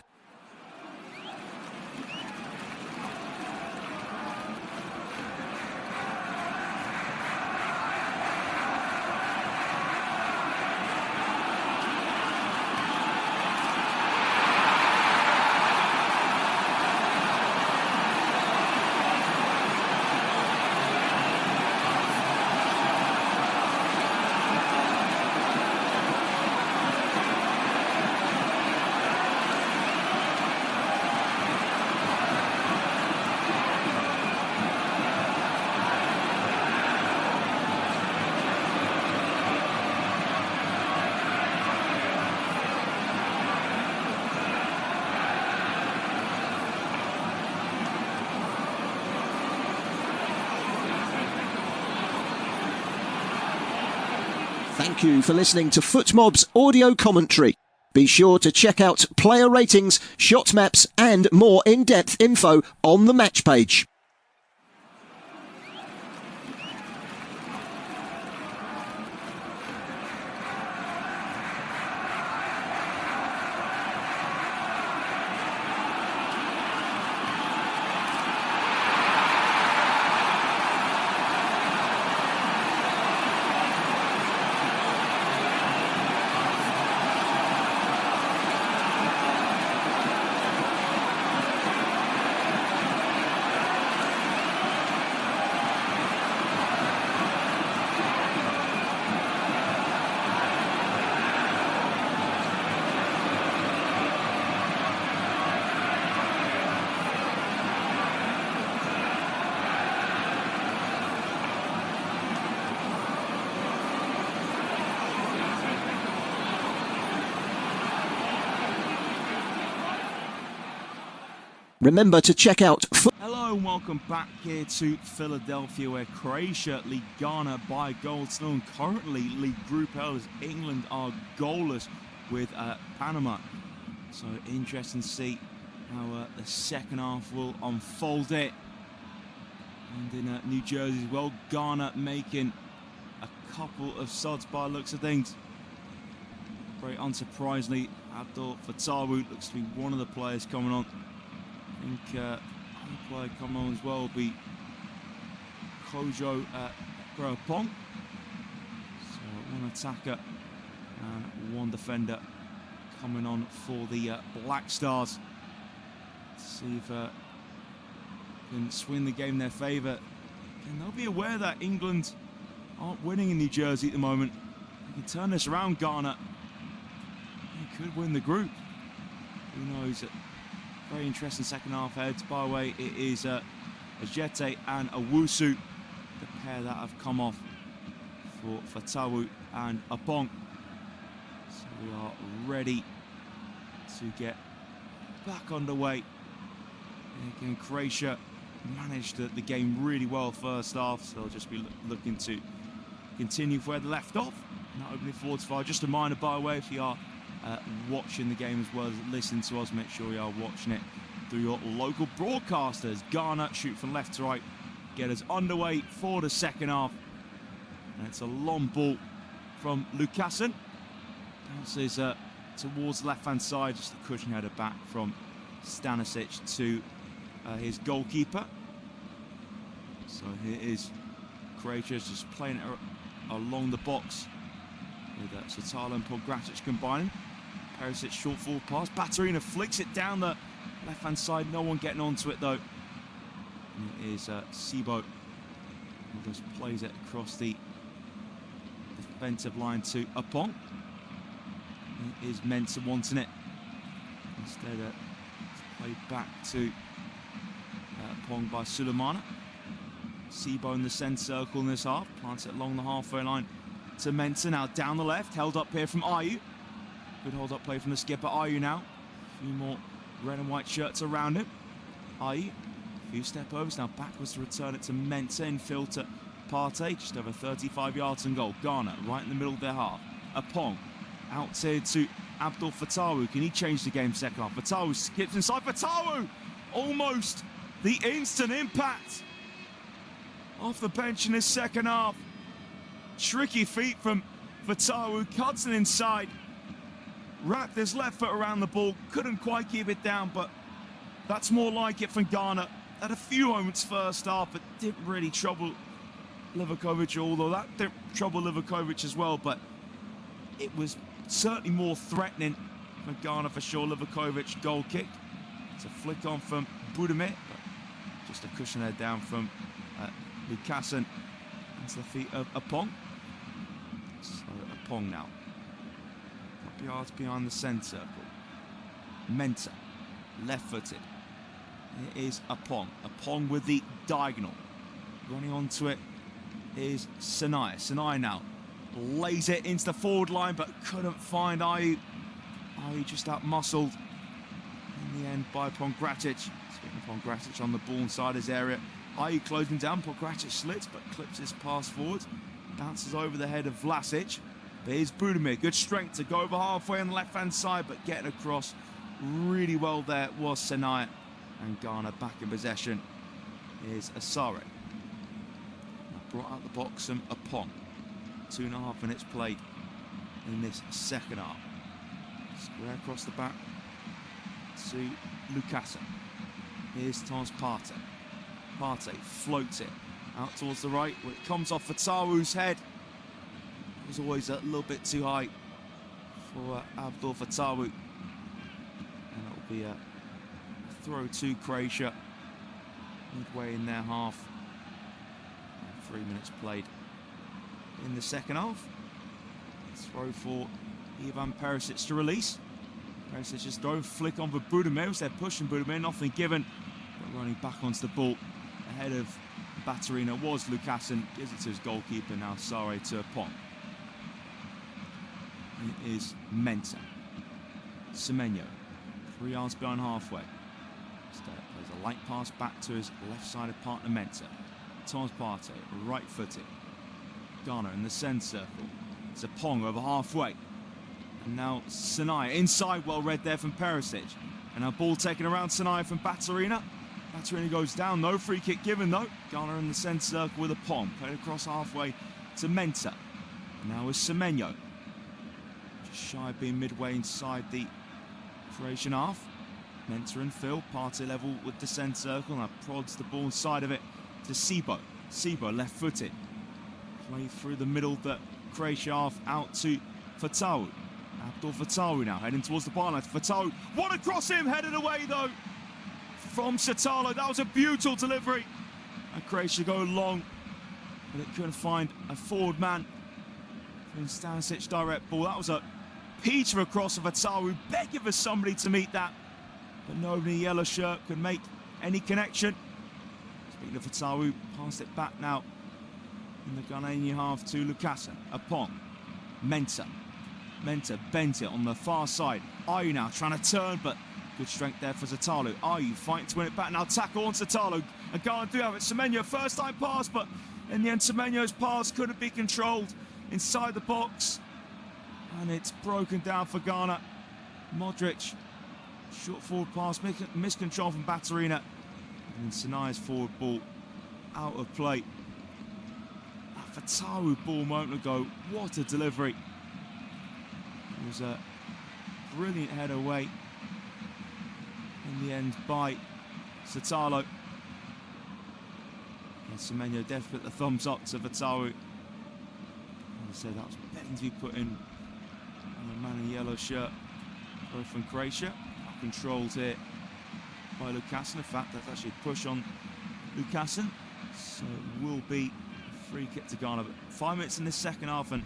Thank you for listening to FootMob's audio commentary. Be sure to check out player ratings, shot maps and more in-depth info on the match page. Remember to check out Hello and welcome back here to Philadelphia, where Croatia lead Ghana by goal. Still currently lead Group L as England are goalless with Panama. So interesting to see how the second half will unfold it. And in New Jersey as well, Ghana making a couple of suds by the looks of things. Very unsurprisingly, Abdul Fatawu looks to be one of the players coming on. I think another player coming on as well will be Kojo Pong. So one attacker and one defender coming on for the Black Stars. Let's see if can swing the game in their favour. And they'll be aware that England aren't winning in New Jersey at the moment. They can turn this around, Ghana. They could win the group. Who knows? Very interesting second half heads. By the way, it is Ajete and Owusu, the pair that have come off for Fatawu and Apong. So we are ready to get back underway. And again, Croatia managed the game really well first half, so they'll just be looking to continue where they left off. Not opening forwards fire. Just a reminder, by the way, if you are watching the game as well as listening to us, make sure you are watching it through your local broadcasters. Ghana shoot from left to right, get us underway for the second half. And it's a long ball from Lukasen. Bounces towards the left-hand side, just a cushion header back from Stanisic to his goalkeeper. So here is Croatia just playing it along the box with Satala and Pogracic combining. Perisic short forward pass. Baturina flicks it down the left-hand side. No one getting onto it though. And it is Sibo who just plays it across the defensive line to Apong. It is Mensah wanting it. Instead, it's played back to Apong by Sulemana. Sibo in the centre circle in this half. Plants it along the halfway line to Mensah. Now down the left. Held up here from Ayew. Good hold-up play from the skipper. Ayew now. A few more red and white shirts around him. Ayew. A few step overs. Now backwards to return it to Mensah. Infield to Partey. Just over 35 yards and goal. Ghana right in the middle of their half. Apong out here to Abdul Fatawu. Can he change the game second half? Fatawu skips inside. Fatawu! Almost the instant impact off the bench in his second half. Tricky feet from Fatawu. Cuts it inside. Wrapped his left foot around the ball. Couldn't quite keep it down, but that's more like it from Ghana. Had a few moments first half, but didn't really trouble Livakovic, although that didn't trouble Livakovic as well, but it was certainly more threatening for Ghana for sure. Livakovic goal kick. It's a flick on from Budimir, but just a cushion head down from Lukasen into the feet of Apong. So Apong now. A couple yards behind the centre circle. Mensah, left-footed. It is Apong. Apong with the diagonal. Running onto it is Sinai. Sinai now lays it into the forward line, but couldn't find Ayew. Ayew just out-muscled in the end by Pogracic. Speaking of Pogracic on the ball inside his area. Ayew closing down. Pogracic slits, but clips his pass forward. Bounces over the head of Vlasic. But here's Budimir, good strength to go over halfway on the left-hand side, but getting across really well there was Sinai. And Ghana back in possession is Asare. Brought out the box from Apong. 2.5 minutes played in this second half. Square across the back to Lucassen. Here's Thomas Partey. Partey floats it out towards the right. When it comes off Fataru's head, it was always a little bit too high for Abdul Fataru. And it'll be a throw to Croatia midway in their half. 3 minutes played in the second half. Throw for Ivan Perisic to release. Perisic just throw, flick on for Budimir. They're pushing Budimir, nothing given. But running back onto the ball ahead of Baturina was Lucassen. Gives it to his goalkeeper now, Sare to Apong. It is Mensah. Semenyo, 3 yards behind halfway. Plays a light pass back to his left-sided partner Mensah. Thomas Partey, right-footed. Ghana in the centre circle. It's Apong over halfway. And now Sinai inside, well read there from Perisic. And a ball taken around Sinai from Baturina. Baturina goes down, no free kick given though. Ghana in the centre circle with Apong. Played across halfway to Mensah. And now is Semenyo. Just shy of being midway inside the Croatian half. Mensah and Phil, Partey level with the centre circle. Now prods the ball inside of it to Sibo. Sibo left-footed. Play through the middle, the Croatia half out to Fatawu. Abdul Fatawu now heading towards the byline. Fatawu, what across him, headed away though from Satalo. That was a beautiful delivery. And Croatia go long, but it couldn't find a forward man. From Stanisic direct ball. That was a peach of a cross of Fatawu, begging for somebody to meet that. But nobody in the yellow shirt could make any connection. Speaking of Fatawu, passed it back now in the Ghanaian half to Lucassen. Apong. Mensah. Mensah bent it on the far side. Ayu now trying to turn, but good strength there for Zatalo. Ayu fighting to win it back now. Tackle on Zatalo. And Ghana do have it. Semenyo, first time pass, but in the end, Semenyo's pass couldn't be controlled inside the box. And it's broken down for Ghana. Modric, short forward pass, miscontrol from Baturina. And Sinai's forward ball out of play. That Fatawu ball a moment ago, what a delivery. It was a brilliant header away in the end by Satalo. And Semenyo definitely put the thumbs up to Fatawu. As I said, that was begging to be put in on the man in the yellow shirt. Both from Croatia. Controlled here by Lucassen. In fact, that's actually a push on Lucassen. So it will be a free kick to Ghana. But 5 minutes in this second half, and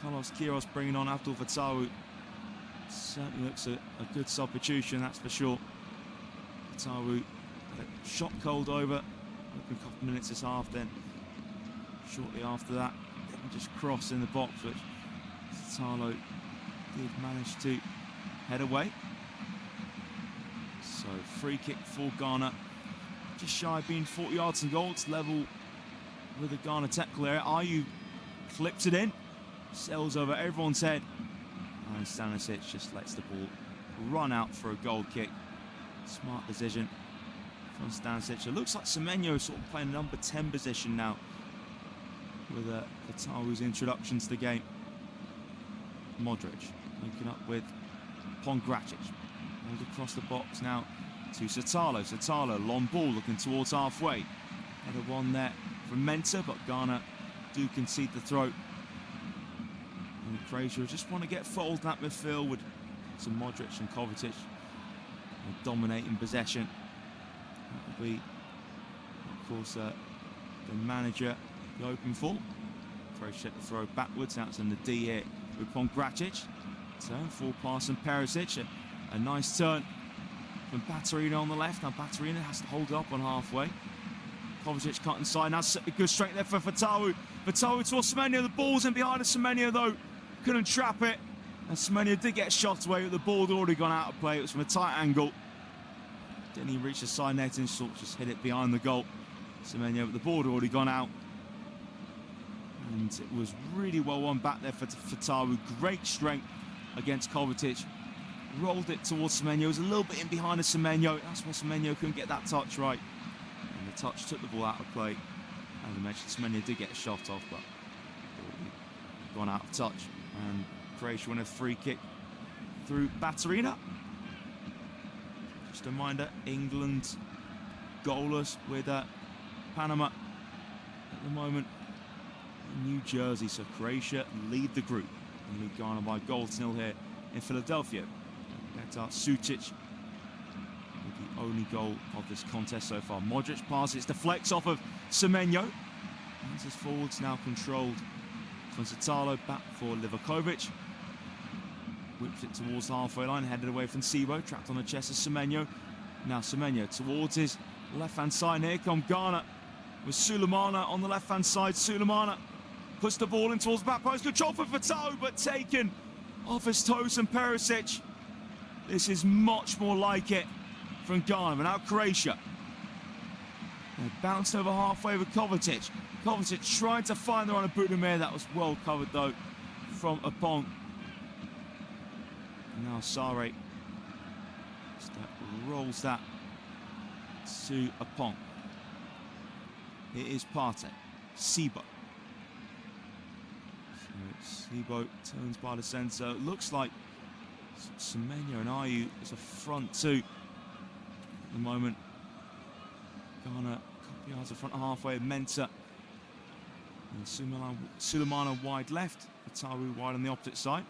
Carlos Queiroz bringing on Abdul Fatawu. Certainly looks a good substitution, that's for sure. Fatawu shot cold over. A couple of minutes this half, then shortly after that, just cross in the box, which Satalo did manage to head away. So free kick for Ghana, just shy of being 40 yards and goal. It's level with the Ghana tackle area. Ayu clips it in, sails over everyone's head, and Stanisic just lets the ball run out for a goal kick. Smart decision from Stanisic. It looks like Semenyo sort of playing number 10 position now with Fatawu's introduction to the game. Modric linking up with Pongracic. Hold across the box now to Satalo. Satalo, long ball looking towards halfway. Header one there from Mensah, but Ghana do concede the throw. And Croatia just want to get fouled in that midfield with some Modric and Kovacic dominating possession. That will be, of course, the manager the open for. Croatia set the throw backwards. That's in the D here with Pongracic. Turn, full pass and Perisic. A nice turn from Baturina on the left. Now Baturina has to hold it up on halfway. Kovacic cut inside. Now good strength there for Fatawu. Fatawu towards Semenyo. The ball's in behind of Semenyo though. Couldn't trap it. And Semenyo did get shot away, but the ball had already gone out of play. It was from a tight angle. Didn't even reach the side net and just hit it behind the goal. Semenyo, but the ball had already gone out. And And it was really well won back there for Taru. Great strength against Kovacic. Rolled it towards Semenyo. It was a little bit in behind of Semenyo. That's why Semenyo couldn't get that touch right. And the touch took the ball out of play. As I mentioned, Semenyo did get a shot off, but gone out of touch. And Croatia win a free kick through Baturina. Just a reminder, England goalless with Panama at the moment in New Jersey. So Croatia lead the group and lead Ghana by 0-0 here in Philadelphia. Petar Sucic with the only goal of this contest so far. Modric passes, deflects off of Semenyo. As his forwards now controlled. Fonsetalo back for Livakovic. Whips it towards the halfway line, headed away from Sibo, trapped on the chest of Semenyo. Now Semenyo towards his left-hand side. Here come Ghana with Sulemana on the left-hand side. Sulemana puts the ball in towards the back post. Control for Fatau, but taken off his toes and Perisic. This is much more like it from Ghana. And now Croatia. They bounced over halfway with Kovacic. Kovacic trying to find the run of Budimir. That was well covered though from Apong. Now Sare rolls that to Apong. It is Partey. Sibo. So Sibo turns by the centre. It looks like Semenyo and Ayew is a front two at the moment. Ghana a couple yards in front of halfway. Mensah and Sulemana wide left. Taru wide on the opposite side.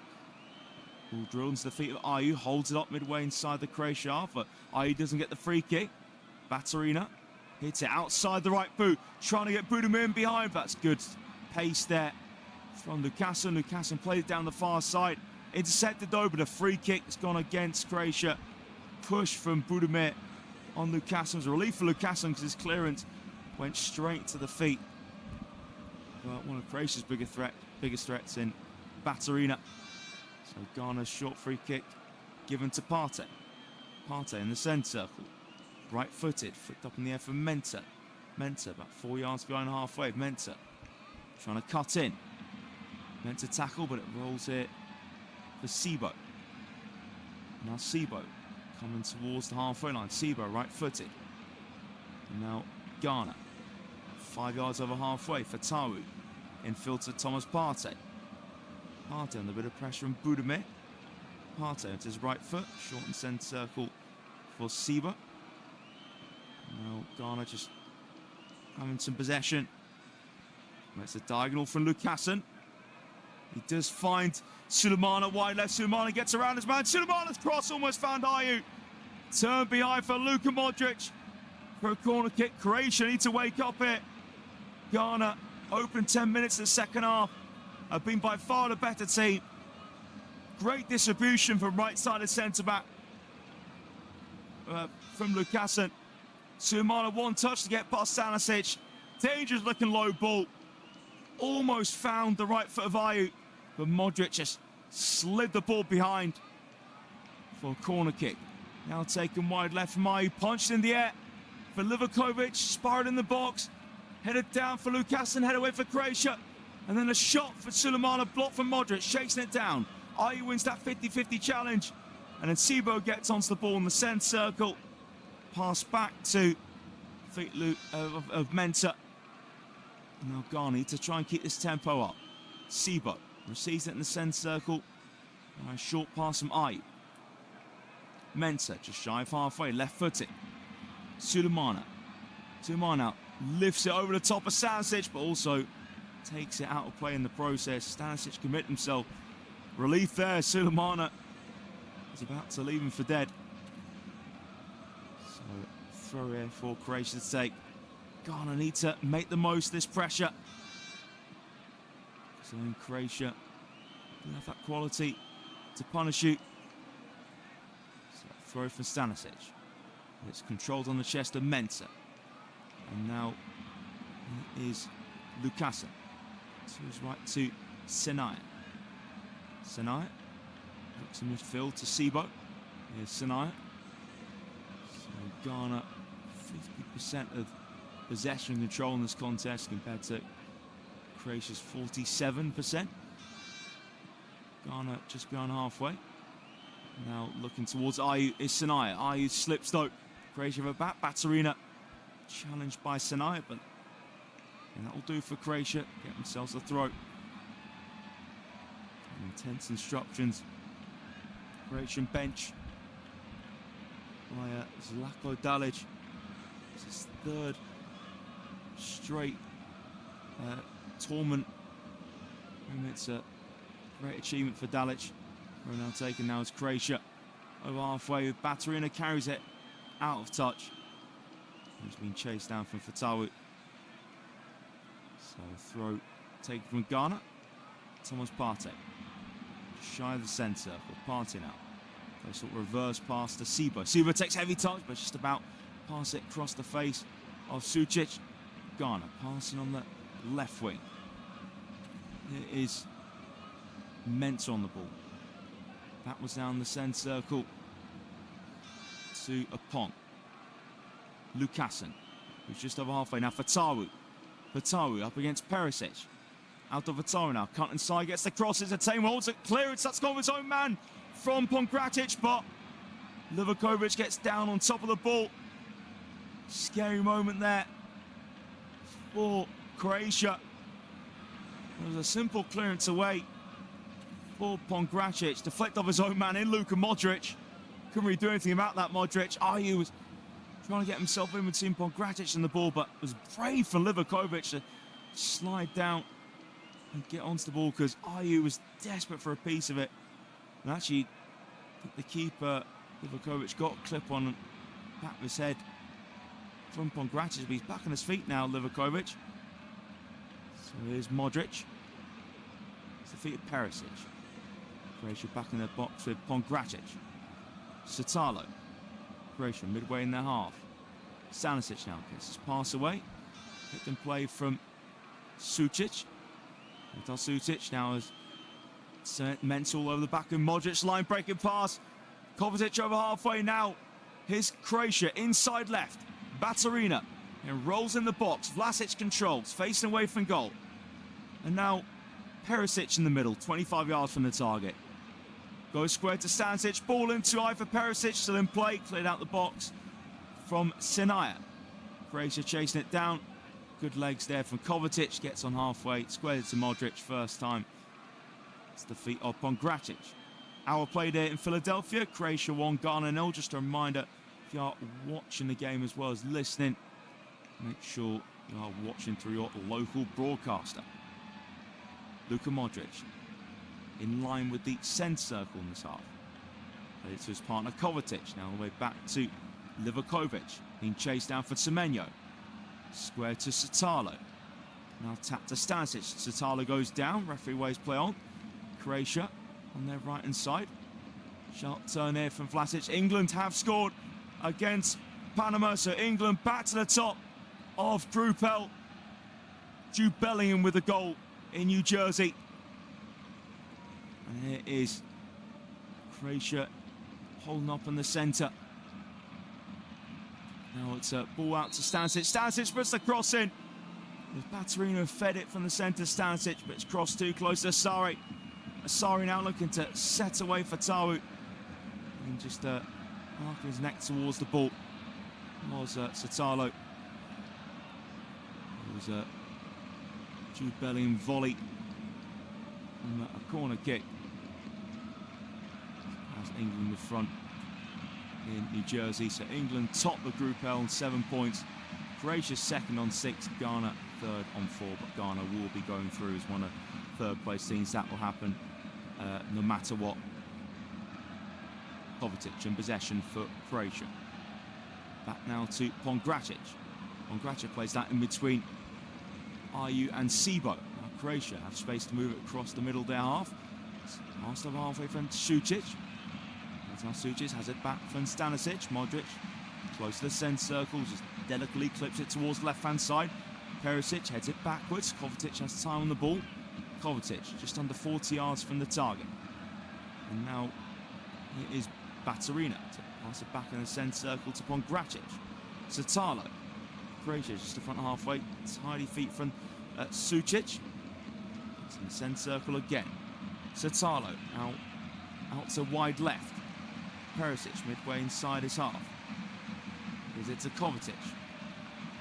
Ball drilled into the feet of Ayew. Holds it up midway inside the Croatia half, but Ayew doesn't get the free kick. Baturina hits it outside the right boot. Trying to get Budimir in behind. That's good pace there from Lucassen. Lucassen played it down the far side. Intercepted though, but a free kick has gone against Croatia. Push from Budimir on Lucassen. It was a relief for Lucassen because his clearance went straight to the feet. But one of Croatia's biggest threats in Baturina. So Ghana's short free kick given to Partey. Partey in the centre circle. Right-footed, flicked up in the air for Mensah. Mensah about 4 yards behind halfway. Mensah trying to cut in. Mensah tackle, but it rolls here for Sibo. Now Sibo coming towards the halfway line. Sibo right-footed. And now Ghana. 5 yards over halfway for Taru. Infield to Thomas Partey. Partey under a bit of pressure from Budimir. Partey with his right foot. Short and centre circle for Sibo. Now Ghana just having some possession. It's a diagonal from Lucassen. He does find Sulemana wide left. Sulemana gets around his man. Sulemana's cross almost found Ayew. Turn behind for Luka Modric for a corner kick. Croatia need to wake up here. Ghana open 10 minutes in the second half. Have been by far the better team. Great distribution from right side of centre back from Lucassen. Sulemana one touch to get past Stanisic. Dangerous looking low ball. Almost found the right foot of Ayew, but Modric just slid the ball behind for a corner kick. Now taken wide left from Ayew, punched in the air for Livakovic, spiraled in the box, headed down for Lucassen, head away for Croatia, and then a shot for Sulemana, blocked from Modric, chasing it down. Ayew wins that 50-50 challenge, and then Sibo gets onto the ball in the centre circle. Pass back to feet of Mensah. Now Ghana to try and keep this tempo up. Sibo receives it in the centre circle. A short pass from Ayew. Mensah just shy of halfway, left-footed. Sulemana. Sulemana lifts it over the top of Stanisic, but also takes it out of play in the process. Stanisic commit himself. Relief there. Sulemana is about to leave him for dead. So throw here for Croatia to take. Ghana need to make the most of this pressure. So in Croatia, don't have that quality to punish you. So throw from Stanisic. It's controlled on the chest of Mensah. And now it is Lucassen. To his right to Senaya. Senaya looks in midfield to Sibo. Here's Senaya. So Ghana 50% of possession control in this contest compared to Croatia's 47%. Ghana just beyond halfway. Now looking towards Ayew is Sinaya. Ayew slips though. Croatia have a back. Baturina challenged by Sinaya, but that will do for Croatia. Get themselves a throw. Intense instructions. Croatian bench by Zlatko Dalic. It's his third straight tournament. And it's a great achievement for Dalic. We're now taken now as Croatia over halfway with Baturina, carries it out of touch. He's been chased down from Fatawu. So throw taken from Ghana. Thomas Partey. Shy of the centre for Partey now. They sort of reverse pass to Sebo. Sebo takes heavy touch, but just about pass it across the face of Sucic. Ghana passing on the left wing. It is Mensah on the ball. That was down the centre circle to Apong. Lukasen, who's just over halfway. Now Fatawu. Fatawu up against Perisic. Out of Fatawu now. Cut inside, gets the crosses. Attain holds it. Clearance. That's gone with his own man from Pongratic, but Livakovic gets down on top of the ball. Scary moment there for Croatia. It was a simple clearance away for Pongracic. Deflect off his own man in Luka Modric. Couldn't really do anything about that, Modric. Ayew was trying to get himself in between Pongracic and the ball, but it was brave for Livakovic to slide down and get onto the ball because Ayew was desperate for a piece of it. And actually, I think the keeper, Livakovic, got a clip on the back of his head from Pongracic, but he's back on his feet now, Livakovic. So here's Modric. He's defeated Perisic. Croatia back in the box with Pongracic. Satalo. Croatia midway in their half. Stanisic now gets his pass away. Picked and play from Sucic. Vital Sucic now has Mensah all over the back of Modric. Line breaking pass. Kovacic over halfway now. Here's Croatia inside left. Baturina and rolls in the box. Vlasic controls, facing away from goal. And now Perisic in the middle, 25 yards from the target. Goes square to Stanisic, ball into eye for Perisic, still in play, cleared out the box from Sinaya. Croatia chasing it down. Good legs there from Kovacic, gets on halfway, squared to Modric first time. It's the feet of Pongracic. Hour played here in Philadelphia, Croatia 1, Ghana 0. Just a reminder, if you are watching the game as well as listening, make sure you are watching through your local broadcaster. Luka Modric in line with the centre circle in this half. Played it to his partner Kovacic, now all the way back to Livakovic, being chased down for Semenyo. Square to Satalo. Now tapped to Stanisic. Satalo goes down, referee waves play on. Croatia on their right hand side. Sharp turn here from Vlasic. England have scored against Panama, so England back to the top of Group L. Jude Bellingham with a goal in New Jersey. And here is Croatia holding up in the centre. Now it's a ball out to Stanisic. Stanisic puts the cross in. Baturina fed it from the centre, Stanisic, but it's crossed too close to Asari. Asari now looking to set away for Tawu. And just marking his neck towards the ball was Satalo. It was a Jude Bellingham volley from a corner kick. As England in the front in New Jersey. So England top the Group L on 7 points. Croatia second on 6. Ghana third on 4. But Ghana will be going through as one of third place teams. That will happen no matter what. Kovacic in possession for Croatia. Back now to Pongracic. Pongracic plays that in between Ayew and Sebo. Now Croatia have space to move it across the middle of their half. Passed over halfway from Sucic. Now Sucic has it back from Stanisic. Modric close to the centre circle, just delicately clips it towards the left-hand side. Perisic heads it backwards. Kovacic has time on the ball. Kovacic just under 40 yards from the target. And now it is Baturina to pass it back in the centre circle to Pongracic. Satalo. Croatia just the front halfway. Tidy feet from Sucic. in the centre circle again. Satalo out to wide left. Perisic midway inside his half. Gives it to Kovacic.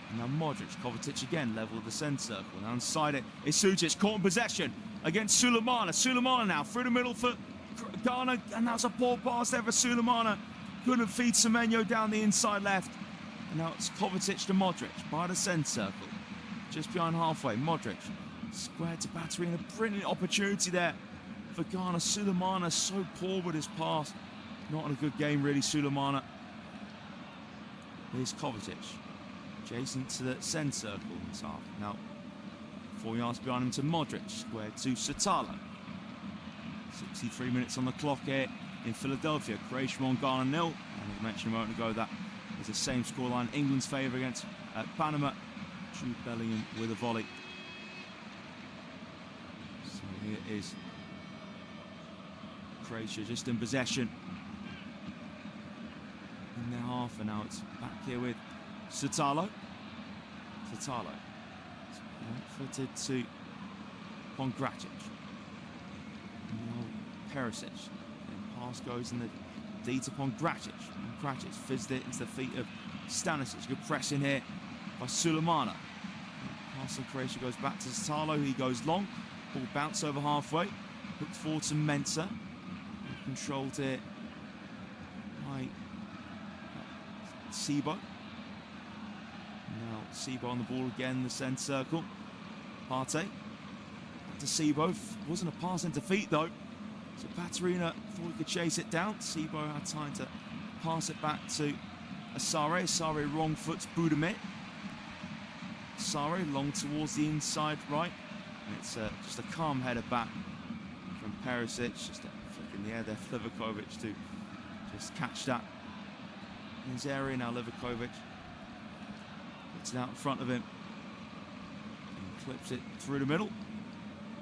And now Modric. Kovacic again, level of the centre circle. Now inside it is Sujic, caught in possession against Sulemana. Sulemana now through the middle for Ghana, and that's a poor pass there for Sulemana. Couldn't feed Semenyo down the inside left. And now it's Kovacic to Modric by the centre circle. Just behind halfway, Modric. Squared to Baturina. Brilliant opportunity there for Ghana. Sulemana so poor with his pass. Not in a good game really, Sulemana. Here's Kovacic. Adjacent to the centre circle in his half. Now 4 yards behind him to Modric. Squared to Satalo. 63 minutes on the clock here in Philadelphia. Croatia 1, Ghana 0. And as I mentioned a moment ago, that is the same scoreline. England's favour against Panama. Jude Bellingham with a volley. So here is Croatia just in possession in their half, and now it's back here with Satalo. Satalo footed to Pongracic. Now Perisic. And pass goes in the D to Pongracic. Pongracic fizzed it into the feet of Stanisic. Good press in here by Sulemana. Pass of Croatia goes back to Satalo. He goes long. Ball bounce over halfway. Hooked forward to Mensah. Controlled it by Sebo. Now Sebo on the ball again in the centre circle. Partey. Back to Sebo. Wasn't a pass into feet though. So Baturina thought he could chase it down. Sebo had time to pass it back to Asare. Asare wrong foot to Budimir. Asare long towards the inside right. And it's just a calm header back from Perisic. Just a flick in the air there for Livakovic to just catch that in his area. Now Livakovic puts it out in front of him and clips it through the middle.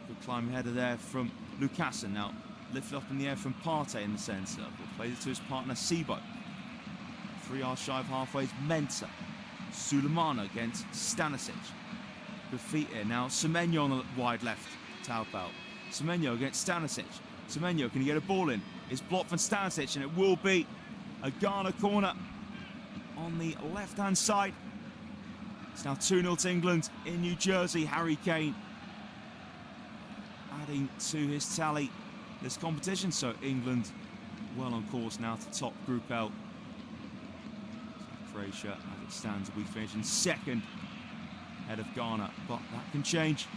Good climbing header there from Lucassen. Now lifted up in the air from Partey in the centre circle. Plays it to his partner Sebo. 3 yards shy of halfway is Mensah. Sulemana against Stanisic. Good feet here. Now Semenyo on the wide left. Taubel. Semenyo against Stanisic. Semenyo, can he get a ball in? It's blocked from Stanisic, and it will be a Ghana corner on the left-hand side. It's now 2-0 to England in New Jersey. Harry Kane adding to his tally this competition. So England well on course now to top Group L. So Croatia, as it stands, will be finishing second ahead of Ghana, but that can change.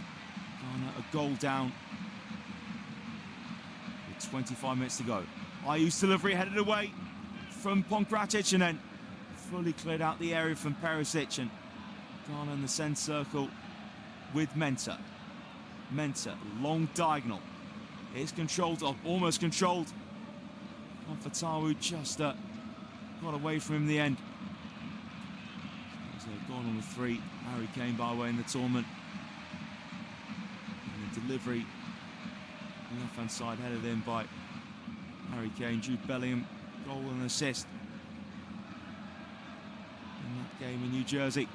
Ghana a goal down with 25 minutes to go. Ayu's delivery headed away from Pongracic and then fully cleared out the area from Perisic, and Ghana in the centre circle with Mensah. Mensah, long diagonal. It's controlled, almost controlled. Fatawu just got away from him in the end. So goal number 3, Harry Kane by way in the tournament. And the delivery, left-hand side headed in by Harry Kane. Jude Bellingham, goal and assist in that game in New Jersey.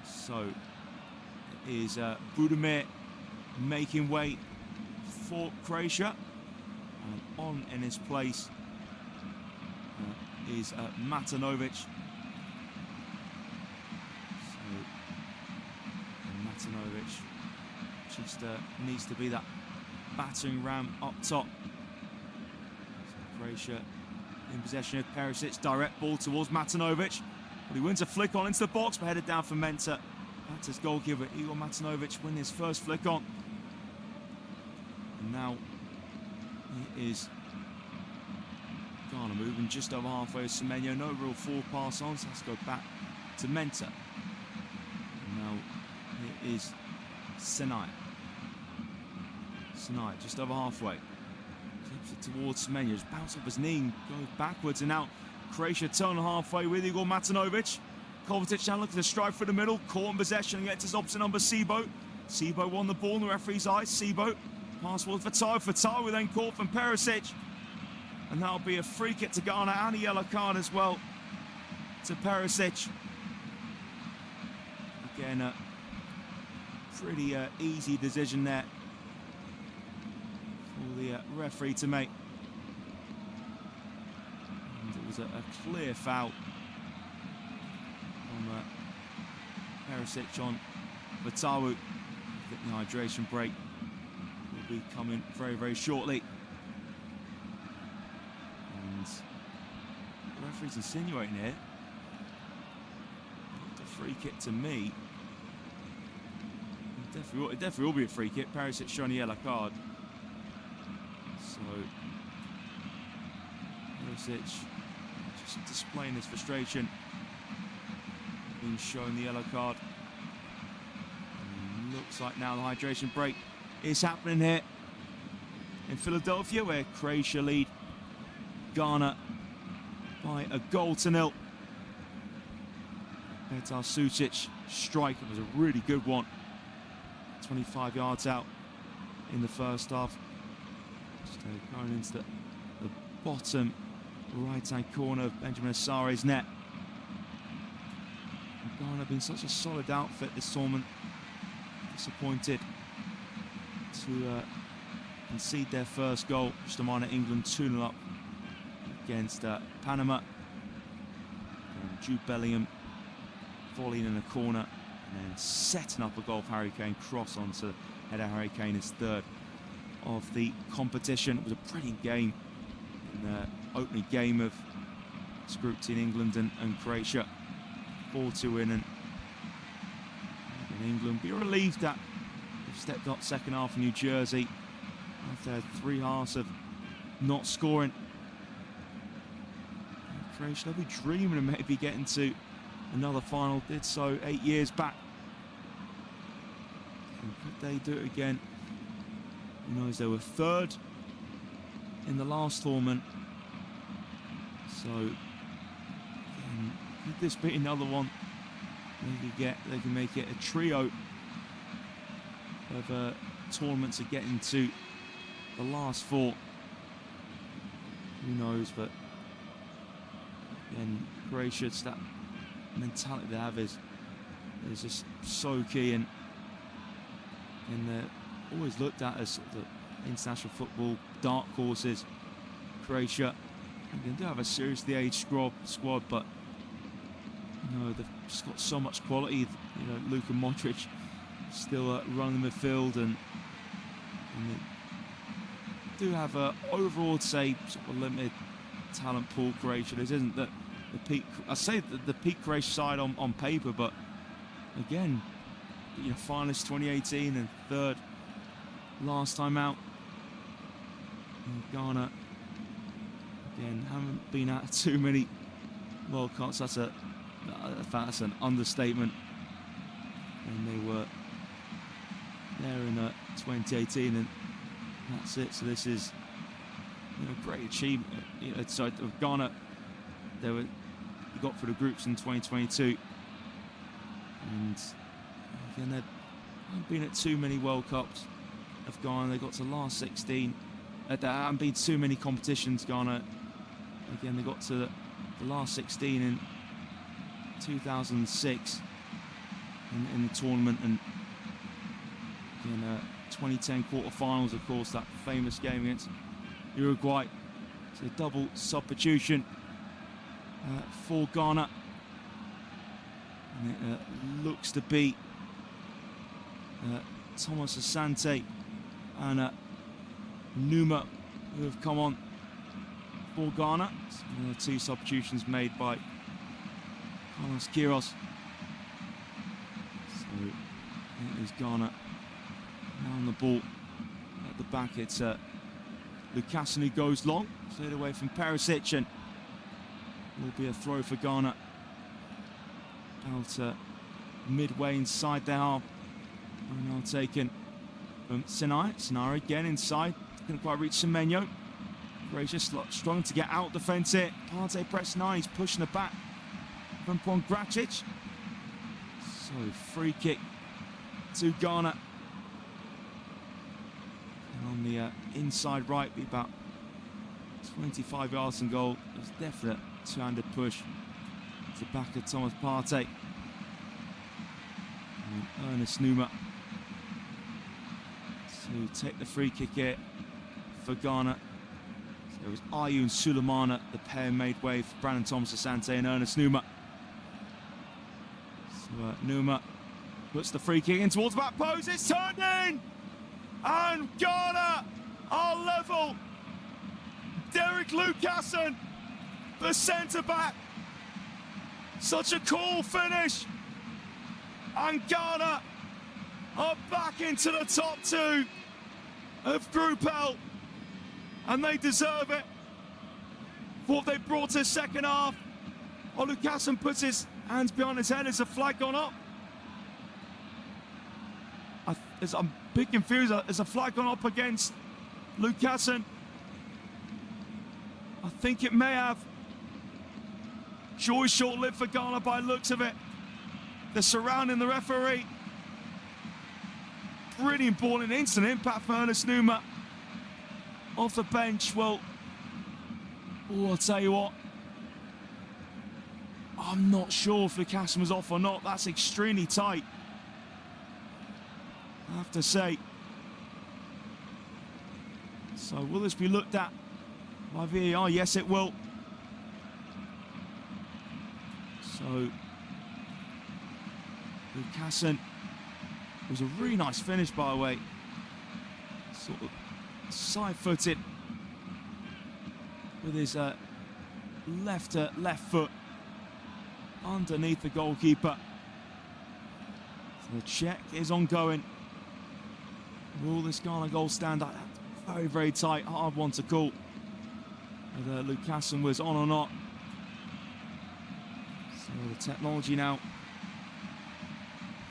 So it is Budimir making way for Croatia, and on in his place is Matanovic. So Matanovic just needs to be that battering ram up top. So Croatia in possession of Perisic, direct ball towards Matanovic, but he wins a flick on into the box, but headed down from Mensah. That's his goalkeeper Igor Matanovic winning his first flick on. And now he is Ghana moving just over halfway with Semenyo. No real forward pass on, so let's go back to Mensah. And now it is Senai. Senai just over halfway. Clips it towards Semenyo. Just bounce off his knee and goes backwards. And now Croatia turn halfway with Igor Matanovic. Kovacic now looking to strike for the middle. Caught in possession and gets his opposite number Sebo. Sebo won the ball in the referee's eyes. Sebo pass forward for Fatawu. Fatawu then caught from Perisic. And that'll be a free kick to Ghana and a yellow card as well to Perisic. Again, a pretty easy decision there for the referee to make. And it was a clear foul from Perisic on Vatawu. I think the hydration break will be coming very, very shortly. And the referee's insinuating here. Not a free kick to me. It definitely will be a free kick. Perisic showing a yellow card. So Perisic just displaying his frustration. Being shown the yellow card. And looks like now the hydration break is happening here in Philadelphia, where Croatia lead Ghana by a goal to nil. Petar Sucic strike, it was a really good one. 25 yards out in the first half. Just going into the bottom right-hand corner of Benjamin Asare's net. And Ghana have been such a solid outfit this tournament. Disappointed to concede their first goal, just a minor England 2-0 up against Panama. And Jude Bellingham volleying in a corner and then setting up a goal for Harry Kane, cross onto the header. Harry Kane, his third of the competition. It was a brilliant game in the opening game of this group between England and Croatia. 4-2 win, and England be relieved that they've stepped up second half in New Jersey after 3 halves of not scoring. And Croatia, they'll be dreaming of maybe getting to another final. Did so 8 years back. And could they do it again? Who knows? They were third in the last tournament. So again, could this be another one? They can make it a trio of tournaments to get into the last 4. Who knows? But again, Croatia, it's that mentality they have is just so key, and they're always looked at as sort of the international football dark horses. Croatia, they do have a seriously aged squad, but you know, they've just got so much quality. You know, Luka Modric still running the midfield, and they do have a overall, I'd say, sort of limited talent pool. Croatia, this isn't the peak. I say the peak Croatia side on paper, but again, you know, finalists 2018 and third last time out. And Ghana again haven't been at too many World Cups. That's an understatement. And they were there in 2018, and that's it. So this is, you know, great achievement. You know, so Ghana, they got through the groups in 2022, and again, they haven't been at too many World Cups of Ghana. They got to the last 16. There haven't been too many competitions. Ghana, again, they got to the last 16 in 2006 in the tournament, and in 2010 quarterfinals, of course, that famous game against Uruguay. So a double substitution for Ghana, and it looks to be Thomas Asante and Numa who have come on for Ghana. So, 2 substitutions made by Carlos Queiroz. So it is Ghana now on the ball at the back. It's Lukasen who goes long, cleared away from Perisic, and will be a throw for Ghana out midway inside their half. And now taken from Sinai. Sinai again inside, couldn't quite reach Semenyo. Croatia struggling to get out defence here. Partey pressing on, he's pushing the back from Pongracic. So free kick to Ghana. And on the inside right, be about 25 yards from goal. There's definite two-handed push to the back of Thomas Partey. And Ernest Numa to take the free kick here for Ghana. So it was Ayew and Sulemana, the pair made way for Brandon Thomas-Asante and Ernest Numa. So Numa puts the free kick in towards the back post. It's turned in! And Ghana are level. Derek Lucassen, the centre-back. Such a cool finish. And Ghana are back into the top two of Group L. And they deserve it for what they brought to the second half. Oh, Lucassen puts his hands behind his head as the flag gone up. I'm a bit confused. Has a flag gone up against Lucassen? I think it may have. Joy short-lived for Ghana by the looks of it. They're surrounding the referee. Brilliant ball and instant impact for Ernest Numa. Off the bench, well, I'll tell you what. I'm not sure if Lucassen was off or not. That's extremely tight, I have to say. So will this be looked at by VAR? Yes, it will. So Lucassen, it was a really nice finish, by the way. Sort of side-footed with his left foot underneath the goalkeeper. So the check is ongoing. Will this Ghana goal stand up? Very, very tight, hard one to call. Whether Lucassen was on or not. So the technology now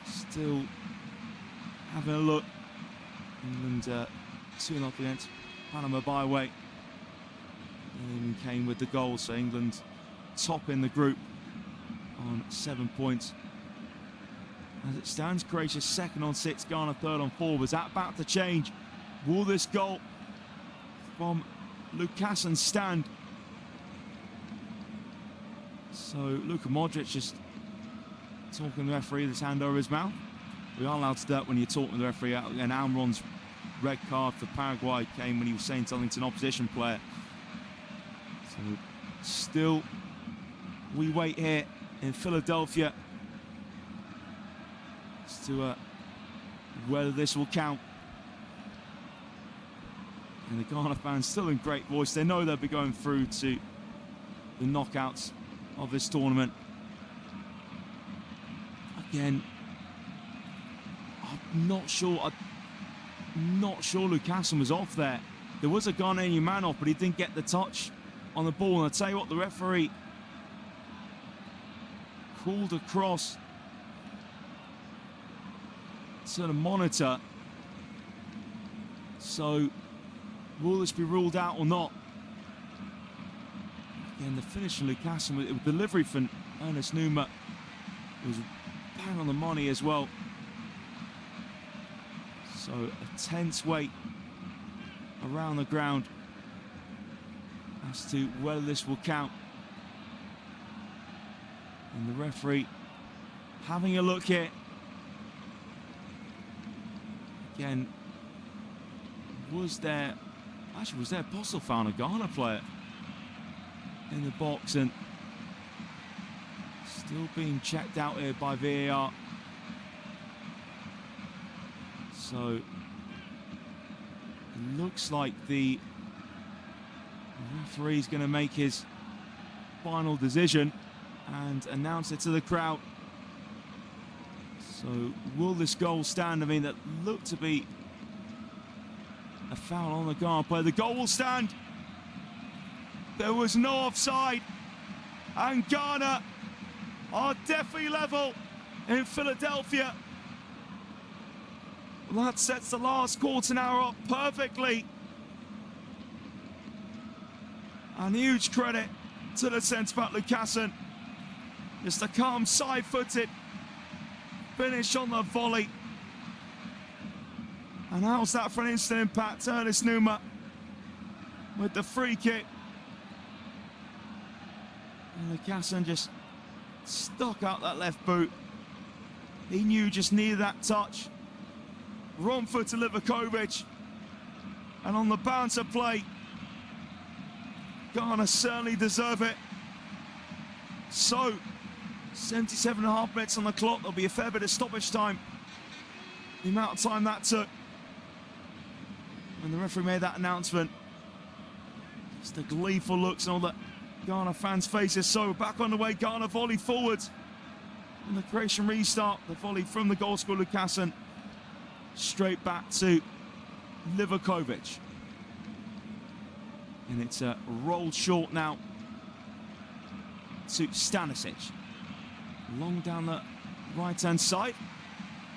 still having a look. England 2-0 against Panama by way. And came with the goal, so England top in the group on 7 points. As it stands, Croatia second on 6, Ghana third on 4. Was that about to change? Will this goal from Lucassen stand? So Luka Modric just talking to the referee with his hand over his mouth. We are allowed to do that when you're talking to the referee. And Almiron's red card for Paraguay came when he was saying something to an opposition player. So still, we wait here in Philadelphia as to whether this will count. And the Ghana fans still in great voice. They know they'll be going through to the knockouts of this tournament. Again, I'm not sure Lucassen was off there. There was a Ghanaian man off, but he didn't get the touch on the ball. And I'll tell you what, the referee called across to the monitor. So will this be ruled out or not? Again, the finish from Lucassen with delivery from Ernest Numa was bang on the money as well. So a tense wait around the ground as to whether this will count. And the referee having a look here. Again, was there a possible foul on a Ghana player in the box, and still being checked out here by VAR. So it looks like the referee's going to make his final decision and announce it to the crowd. So will this goal stand? I mean, that looked to be a foul on the Ghana player. The goal will stand. There was no offside. And Ghana are definitely level in Philadelphia. Well, that sets the last quarter now up perfectly. And huge credit to the centre-back Lucassen. Just a calm side-footed finish on the volley. And how's that for an instant impact? Ernest Numa with the free kick. And Lucassen just stuck out that left boot. He knew just needed that touch. Wrong foot to Livakovic. And on the bouncer play, Ghana certainly deserve it. So, 77.5 minutes on the clock. There'll be a fair bit of stoppage time. The amount of time that took when the referee made that announcement. Just the gleeful looks and all the Ghana fans' faces. So back on the way, Ghana volley forward. And the Croatian restart, the volley from the goal scorer Lukasen. Straight back to Livakovic. And it's rolled short now to Stanisic. Long down the right-hand side.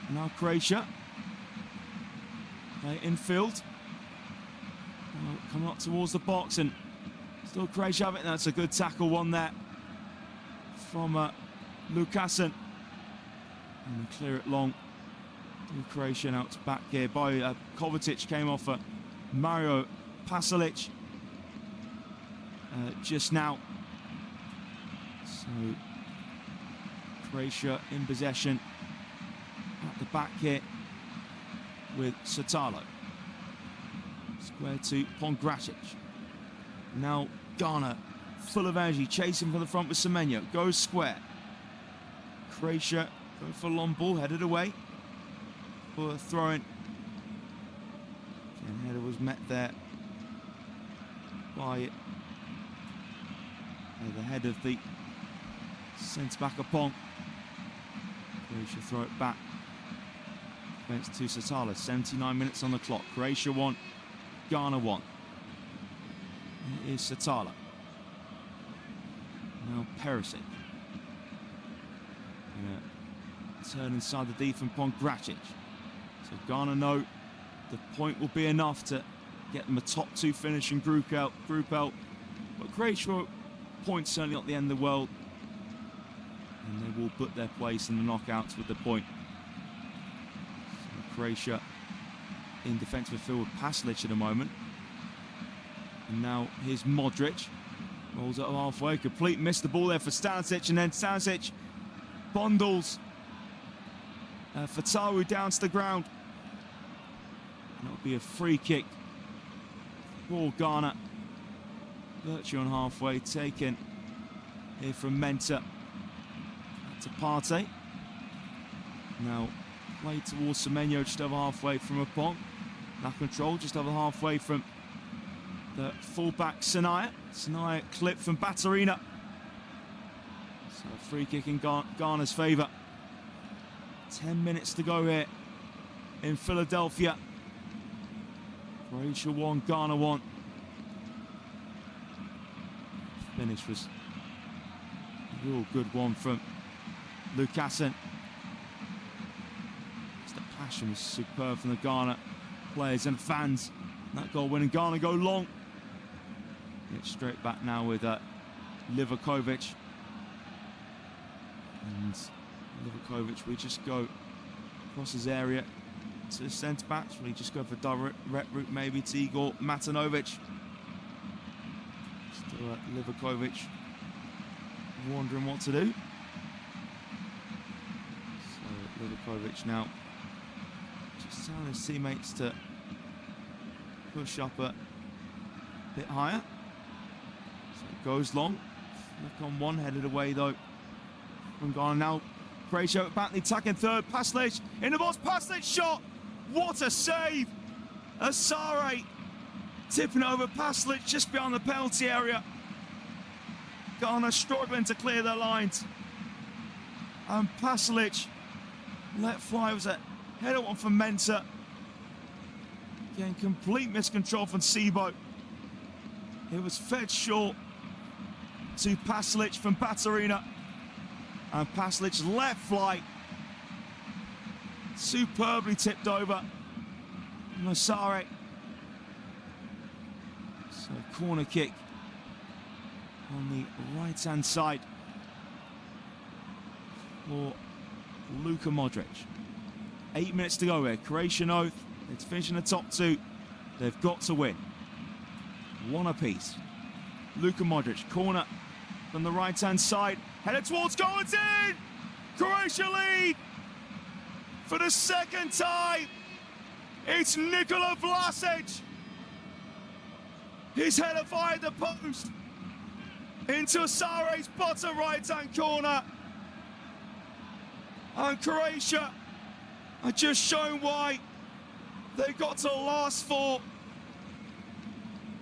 And now Croatia. Play infield. Coming up towards the box, and still Croatia have it. That's a good tackle one there from Lukasen. And they clear it long to Croatia. Now it's back here by Kovacic, came off Mario Pasalic just now. So Croatia in possession at the back here with Satalo. Square to Pongracic. Now Ghana, full of energy, chasing from the front with Semenyo. Goes square. Croatia going for a long ball, headed away for a throw-in. And header was met there by the head of the centre-back Pong. Croatia throw it back. Against to Satala. 79 minutes on the clock. Croatia 1. Ghana 1. It is Satala. Now Perisic. Turn inside the D from Pongracic. So Ghana know the point will be enough to get them a top 2 finish in Group L. But Croatia points certainly not the end of the world. And they will put their place in the knockouts with the point. So Croatia in defensive midfield with Pasalic at the moment. And now here's Modric. Rolls it halfway. Complete missed the ball there for Stanisic. And then Stanisic bundles Fatawu down to the ground. And it'll be a free kick for Ghana. Virtue on halfway. Taken here from Menta to Partey. Now play towards Semenyo just over halfway from Apong. Now control just over halfway from the fullback Sanaya. Sanaya clip from Batarina. So a free kick in Ghana's favour. 10 minutes to go here in Philadelphia. Croatia 1, Ghana 1. Finish was a real good one from Lukasen. The passion was superb from the Ghana players and fans. That goal winning Ghana go long. It's straight back now with Livakovic. And Livakovic, we just go across his area to the centre backs. We just go for direct route maybe to Igor Matanovic. Still Livakovic wondering what to do. So Livakovic now just telling his teammates to push up a bit higher. So it goes long. Look on one, headed away though from Ghana. Now Croatia back the attacking third. Pasalic in the box. Pasalic shot. What a save! Asare tipping over Pasalic just behind the penalty area. Ghana struggling to clear their lines. And Pasalic let fly. It was a header one from Menta. Again, complete miscontrol from Sibo. It was fed short to Pasalic from Batarina. And Pasalic left fly. Superbly tipped over. Masare. So corner kick on the right-hand side for Luka Modric. 8 minutes to go here. Croatian oath. It's finishing the top 2. They've got to win. One apiece. Luka Modric, corner from the right-hand side. Headed towards goal. It's in! Croatia lead! For the second time, it's Nikola Vlasic His header via the post. Into Sare's bottom right-hand corner. And Croatia are just showing why they got to the last four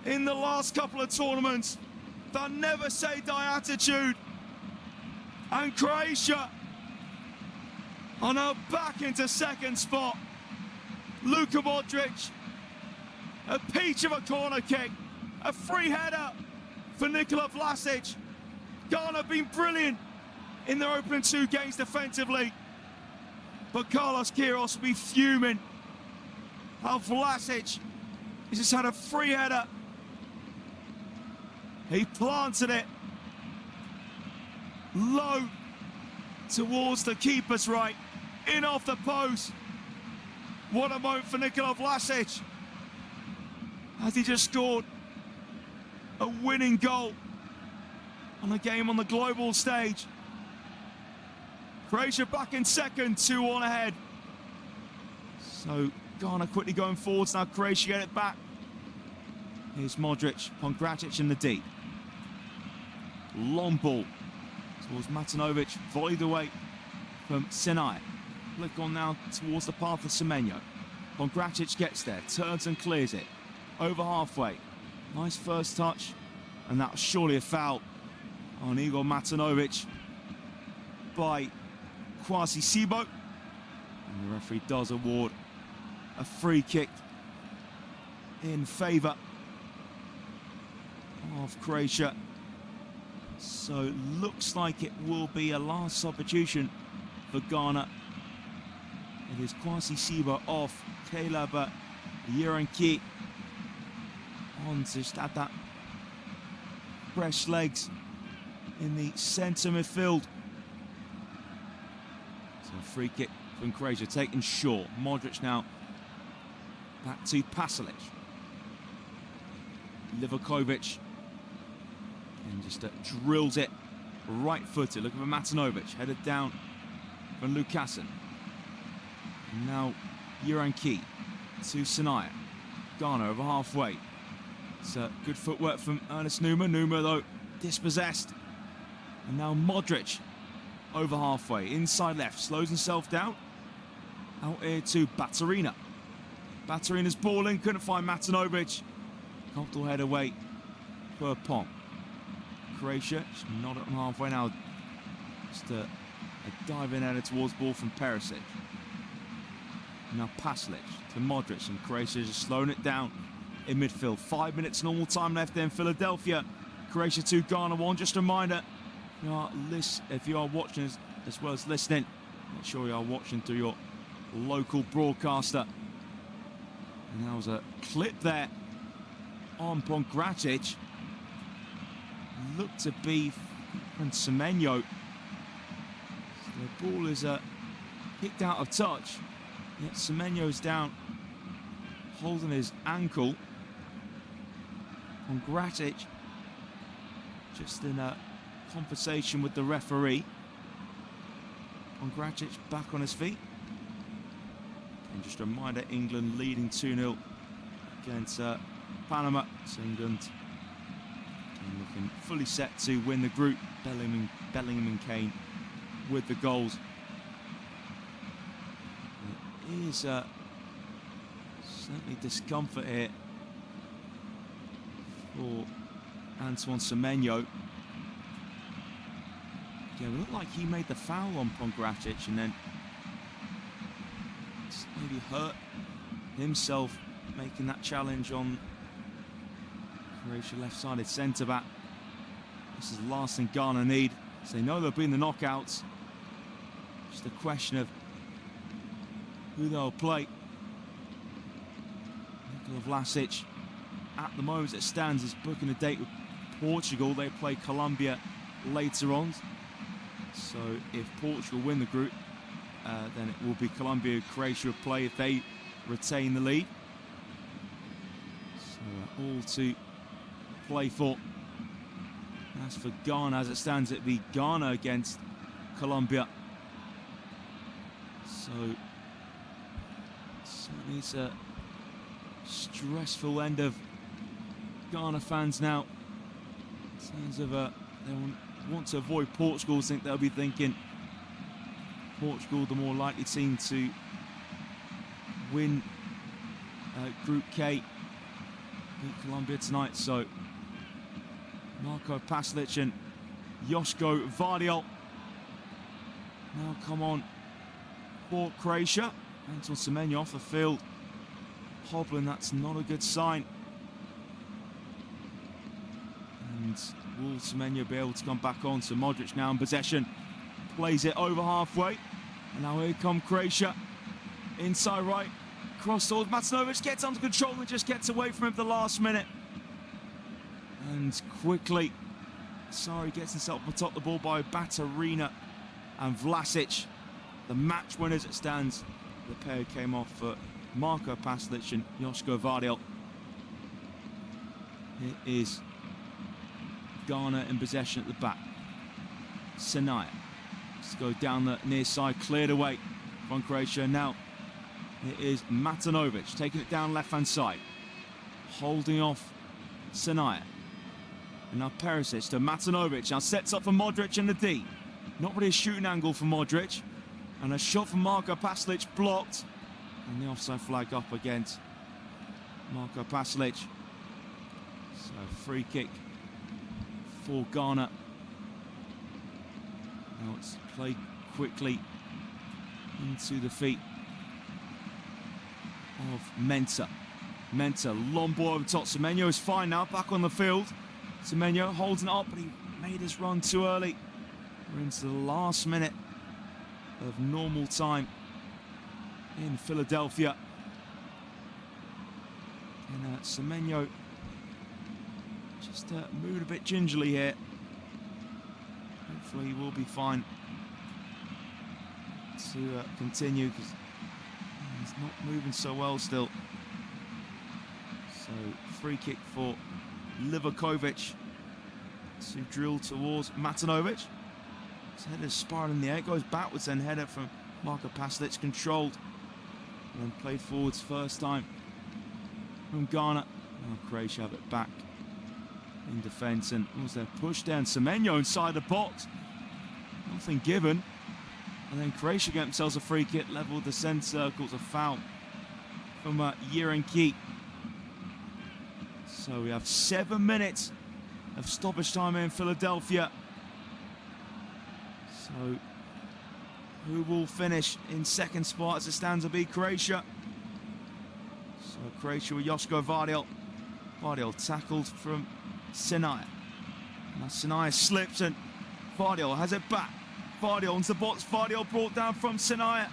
in the last couple of tournaments. That never say die attitude. And Croatia are now back into second spot. Luka Modric, a peach of a corner kick, a free header for Nikola Vlasic. Ghana have been brilliant in their opening two games defensively, but Carlos Queiroz will be fuming how Vlasic has just had a free header. He planted it low towards the keeper's right, in off the post. What a moment for Nikola Vlasic, as he just scored a winning goal on a game on the global stage. Croatia back in second, 2-1 ahead. So Ghana quickly going forwards, now Croatia get it back. Here's Modric, Pongracic in the deep. Long ball towards Matanovic, volleyed away from Sinai. Flick on now towards the path of Semenyo. Pongracic gets there, turns and clears it. Over halfway. Nice first touch, and that was surely a foul on Igor Matanovic by Kwasi Sibo. And the referee does award a free kick in favour of Croatia. So looks like it will be a last substitution for Ghana. It is Kwasi Sibo off, Caleb Yerenki on to just add that fresh legs in the centre midfield. So a free kick from Croatia taken short. Modric now back to Pasalic. Livakovic and just drills it right footed. Looking for Matanovic, headed down from Lukasen. And now Yerenki to Sinaya. Ghana over halfway. It's good footwork from Ernest Numa. Numa though dispossessed. And now Modric over halfway, inside left, slows himself down. Out here to Baturina. Baturina's balling, couldn't find Matanovic. Comfortable head away for Pong. Croatia, just not at halfway now. Just a diving header towards ball from Perisic. Now Pasalic to Modric, and Croatia just slowing it down in midfield. 5 minutes normal time left in Philadelphia. Croatia 2, Ghana 1. Just a reminder, if you are watching as well as listening, make sure you are watching through your local broadcaster. And there was a clip there on Pongracic. Looked to be from Semenyo. So the ball is kicked out of touch. Yet Semenyo's down, holding his ankle. Pongracic just in a conversation with the referee. Pongracic back on his feet. And just a reminder, England leading 2-0 against Panama. So England looking fully set to win the group. Bellingham and Kane with the goals. It is certainly discomfort here for Antoine Semenyo. Yeah, it looked like he made the foul on Pongracic and then maybe hurt himself making that challenge on Croatia left-sided centre-back. This is the last thing Ghana need. So they know they'll be in the knockouts. Just a question of who they'll play. Nikola Vlasic, at the moment it stands, is booking a date with Portugal. They play Colombia later on. So if Portugal win the group, then it will be Colombia Croatia will play if they retain the lead. So all to play for. As for Ghana, as it stands, it'd be Ghana against Colombia. So certainly it's a stressful end of Ghana fans now, in terms of they want to avoid Portugal. I think they'll be thinking Portugal, the more likely team to win Group K, beat Colombia tonight. So Marko Pasalic and Joško Vardiol now come on for Croatia. Anton Semenyo off the field, hobbling. That's not a good sign. And will Semenyo be able to come back on? So Modric now in possession, plays it over halfway, and now here come Croatia. Inside right, cross towards Matanovic, gets under control and just gets away from him at the last minute. And quickly, Sari gets himself on top of the ball by Baturina and Vlasic. The match winners it stands. The pair came off for Marko Pasalic and Joško Vardiol. It is Ghana in possession at the back. Sinaya. Let's go down the near side, cleared away from Croatia. Now it is Matanovic taking it down left-hand side, holding off Sinaya. And now Perisic to Matanovic. Now sets up for Modric in the D. Not really a shooting angle for Modric. And a shot from Marko Pasalic blocked. And the offside flag up against Marko Pasalic. So free kick for Ghana. Now it's played quickly into the feet of Mensah. Mensah, long ball over top. Semenyo is fine now, back on the field. Semenyo holds it up, but he made his run too early. We're into the last minute of normal time in Philadelphia. And Semenyo just moved a bit gingerly here. Hopefully he will be fine to continue, because he's not moving so well still. So free kick for Livakovic to drill towards Matanovic. His header spiraled in the air, goes backwards, then header from Marko Pasalic, controlled and then played forwards first time from Ghana. Now Croatia have it back in defence, and was there push down Semenyo inside the box, nothing given, and then Croatia get themselves a free kick, level with the centre circles, a foul from Yerenki. So we have 7 minutes of stoppage time in Philadelphia. So who will finish in second spot as it stands to be Croatia? So Croatia with Joško Vardiol. Vardiol tackled from Sinaya. Now Sinaya slips and Vardiol has it back. Vardiol into the box. Vardiol brought down from Sinaya.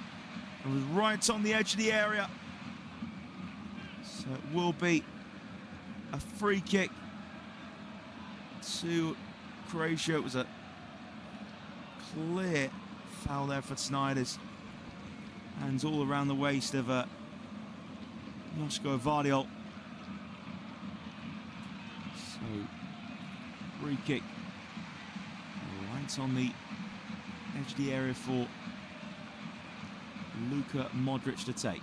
It was right on the edge of the area. So it will be a free kick to Croatia. It was a clear foul there for Snyder's hands all around the waist of Joško Vardiol. So free kick right on the edge of the area for Luka Modric to take.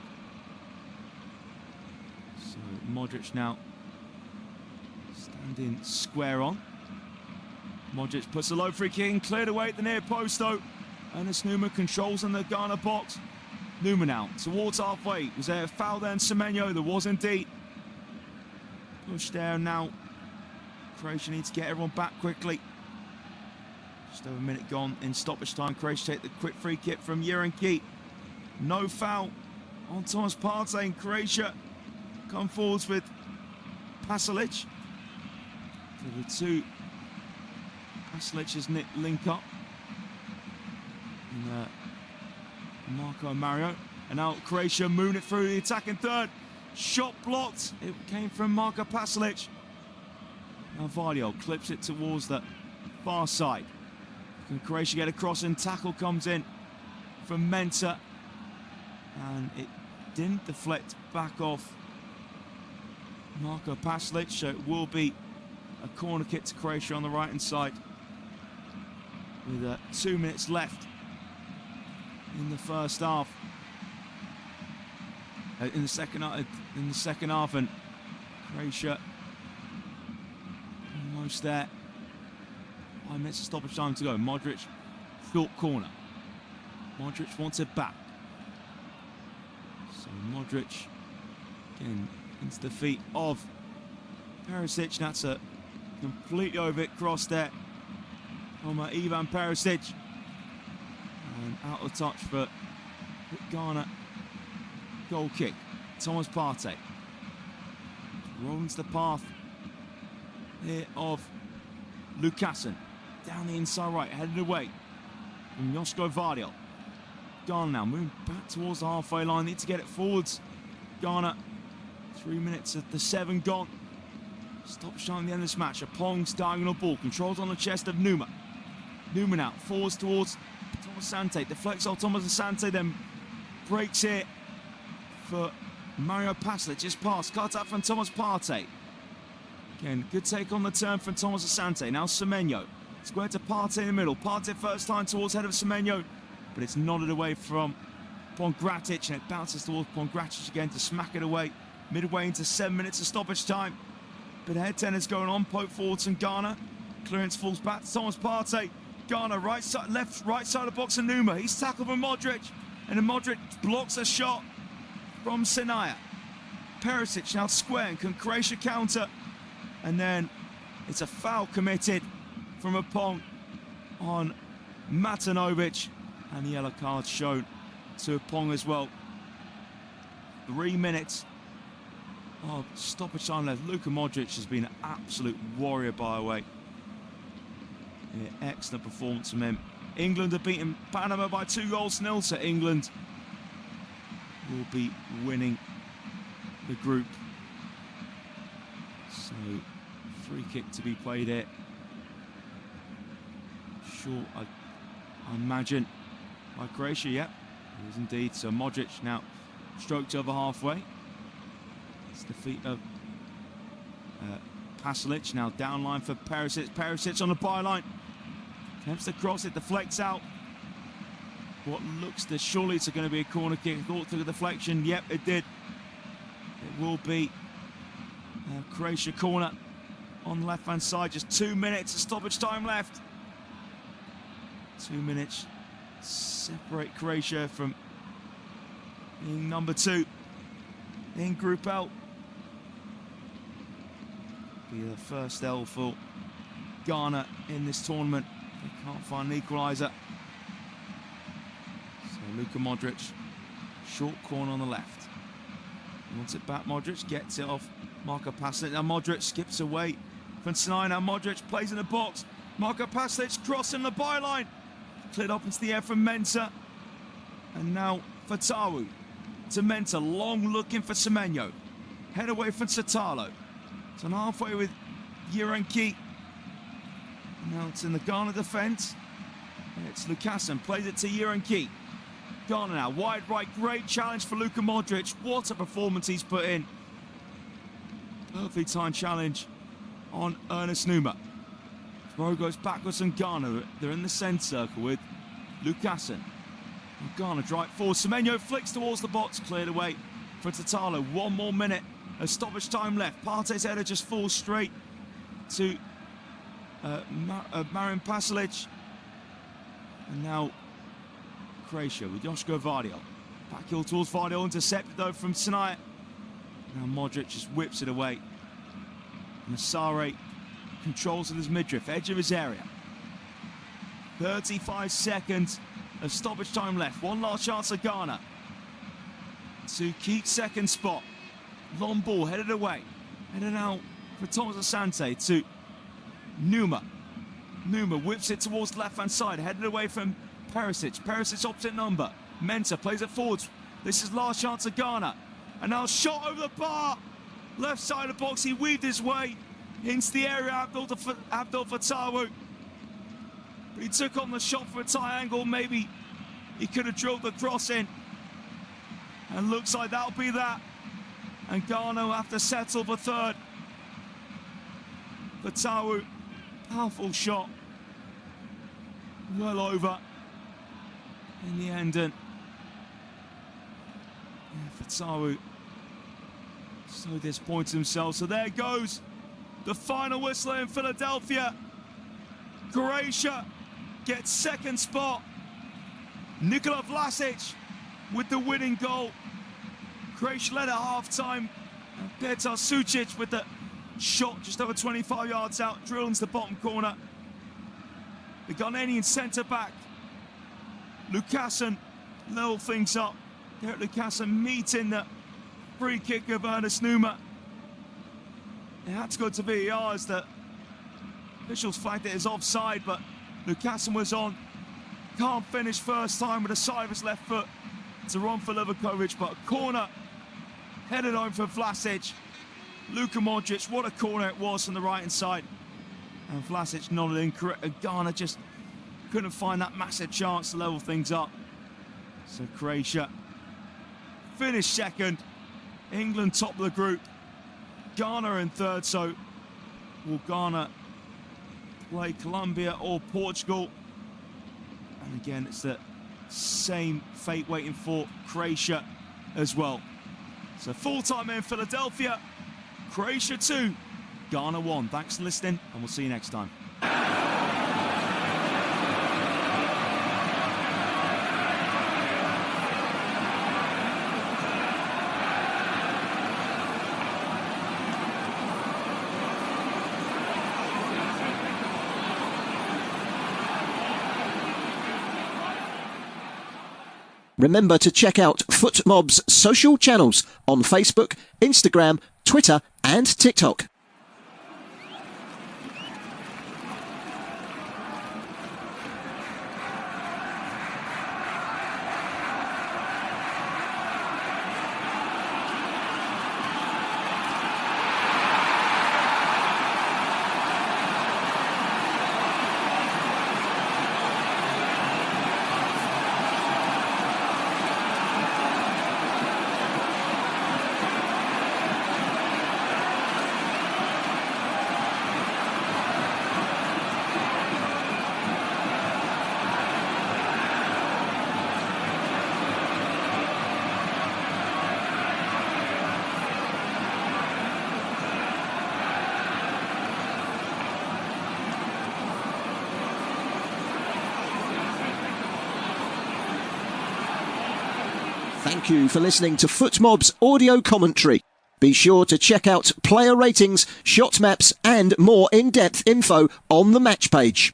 So Modric now standing square on. Modric puts a low free kick in, cleared away at the near post though. Ernest Numa controls in the Ghana box. Numa now towards halfway. Was there a foul there in Semenyo? There was indeed. Push down now. Croatia needs to get everyone back quickly. Just over a minute gone in stoppage time. Croatia take the quick free kick from Yerenki. No foul on Thomas Partey, and Croatia come forwards with Pasalic. So the two Pasalic's link up. And Marco Mario. And now Croatia moving it through the attacking third. Shot blocked. It came from Marko Pasalic. Now Vardiol clips it towards the far side. Can Croatia get across, and tackle comes in from Mensah. And it didn't deflect back off Marko Pasalic, so it will be a corner kick to Croatia on the right hand side with 2 minutes left in the first half. In the second half, and Croatia Almost there. 5 minutes of stoppage time to go. Modric, short corner. Modric wants it back. So Modric, again, into the feet of Perisic. That's a completely over it cross there from Ivan Perisic. And out of touch for Ghana. Goal kick. Thomas Partey. Rolls the path here of Lukasen. Down the inside right, headed away from Josko Vardiol. Ghana now moving back towards the halfway line. Need to get it forwards. Ghana, 3 minutes of the 7 gone. Stop showing the end of this match. A Pong's diagonal ball. Controls on the chest of Numa. Numa now forwards towards Thomas Sante. Deflects off Thomas Sante, then breaks here for Mario Paslic. His pass cut out from Thomas Partey. Again, good take on the turn from Thomas Asante. Now Semenyo. Square to Partey in the middle. Partey first time towards head of Semenyo, but it's nodded away from Pongratic, and it bounces towards Pongratic again to smack it away. Midway into 7 minutes of stoppage time. But head tennis going on. Poke forwards from Ghana. Clearance falls back to Thomas Partey. Ghana right side, left, right side of the box, and Numa. He's tackled from Modric, and then Modric blocks a shot from Sinaya. Perisic now square, and can Croatia counter? And then it's a foul committed from a Pong on Matanovic, and the yellow card shown to a Pong as well. 3 minutes of stoppage time left. Luka Modric has been an absolute warrior by the way. Yeah, excellent performance from him. England have beaten Panama by 2-0, so England will be winning the group. So, free kick to be played here. Sure, I imagine by Croatia, yeah, it is indeed. So Modric now stroked over halfway. It's the feet of Pasalic, now down line for Perisic. Perisic on the byline. Attempts to cross it, deflects out. What looks to surely it's going to be a corner kick. Thought to the deflection. Yep, it did. It will be Croatia corner on the left-hand side. Just 2 minutes of stoppage time left. 2 minutes separate Croatia from being number 2 in Group L. Be the first L for Ghana in this tournament. They can't find an equaliser. So Luka Modric, short corner on the left. He wants it back. Modric gets it off Marko Pasalic. Now Modric skips away from Sinai. Now Modric plays in the box. Marko Pasalic crossing the byline. Cleared up into the air from Mensah. And now Fatawu to Mensah. Long looking for Semenyo. Head away from Satalo. So halfway with Yerenki. Now it's in the Ghana defence. It's Lukasen. Plays it to Yerenki. Ghana now. Wide right. Great challenge for Luka Modric. What a performance he's put in. Perfect time challenge on Ernest Numa. Throw goes backwards from Ghana. They're in the centre circle with Lukasen. Ghana right forward. Semenyo flicks towards the box. Cleared away for Tatalo. 1 more minute of stoppage time left. Partey's header just falls straight to Marin Pasalic. And now Croatia with Josko Vardiol. Back heel towards Vardiol. Intercepted though from Sinai. Now Modric just whips it away. And Asare controls in his midriff, edge of his area. 35 seconds of stoppage time left. One last chance for Ghana to keep second spot. Long ball headed away. Headed out for Thomas Asante to Numa. Numa whips it towards the left-hand side, headed away from Perisic. Perisic opposite number. Mensah plays it forwards. This is last chance of Ghana. And now shot over the bar. Left side of the box, he weaved his way into the area, Abdul Fatawu. But he took on the shot from a tight angle. Maybe he could have drilled the cross in. And looks like that'll be that. And Ghana will have to settle for third. Fatawu, powerful shot. Well over in the end. And Fatawu so disappointed himself. So there goes The final whistle in Philadelphia. Croatia gets second spot. Nikola Vlasic with the winning goal. Croatia led at half-time. Petar Sucic with the shot just over 25 yards out, drilled into the bottom corner. The Ghanaian centre-back, Lucassen, level things up. Derek Lucassen meeting the free kick of Ernest Numa. It had to go to VAR as the officials flagged it as offside, but Lucassen was on. Can't finish first time with a side of his left foot to run for Livakovic, but a corner headed home for Vlasic. Luka Modric, what a corner it was from the right-hand side. And Vlasic nodded in. Ghana just couldn't find that massive chance to level things up. So Croatia finished second. England top of the group. Ghana in third. So will Ghana play Colombia or Portugal? And again, it's the same fate waiting for Croatia as well. So full-time in Philadelphia. Croatia 2, Ghana 1. Thanks for listening, and we'll see you next time. Remember to check out FootMob's social channels on Facebook, Instagram, Twitter and TikTok. Thank you for listening to FootMob's audio commentary. Be sure to check out player ratings, shot maps and more in-depth info on the match page.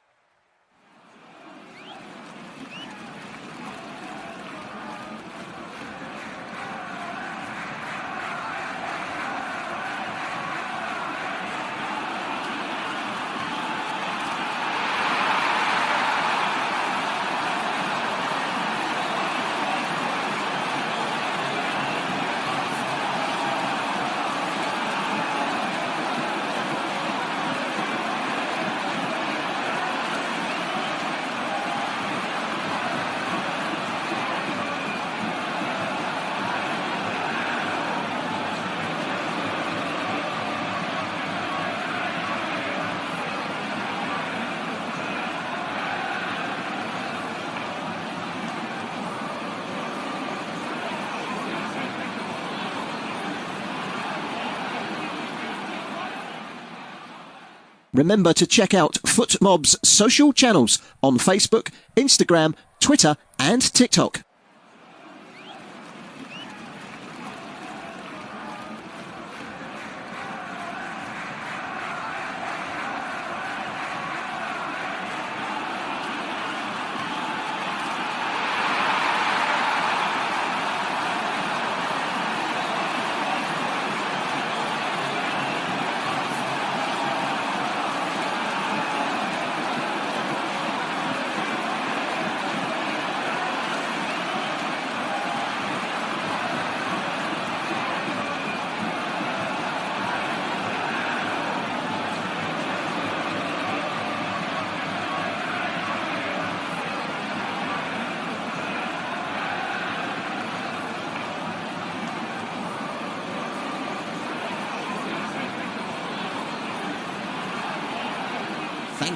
Remember to check out FootMob's social channels on Facebook, Instagram, Twitter and TikTok.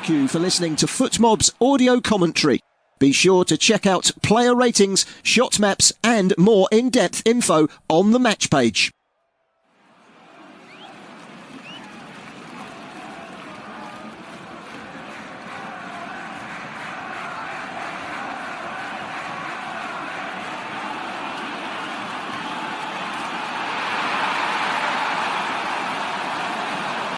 Thank you for listening to FootMob's audio commentary. Be sure to check out player ratings, shot maps and more in-depth info on the match page.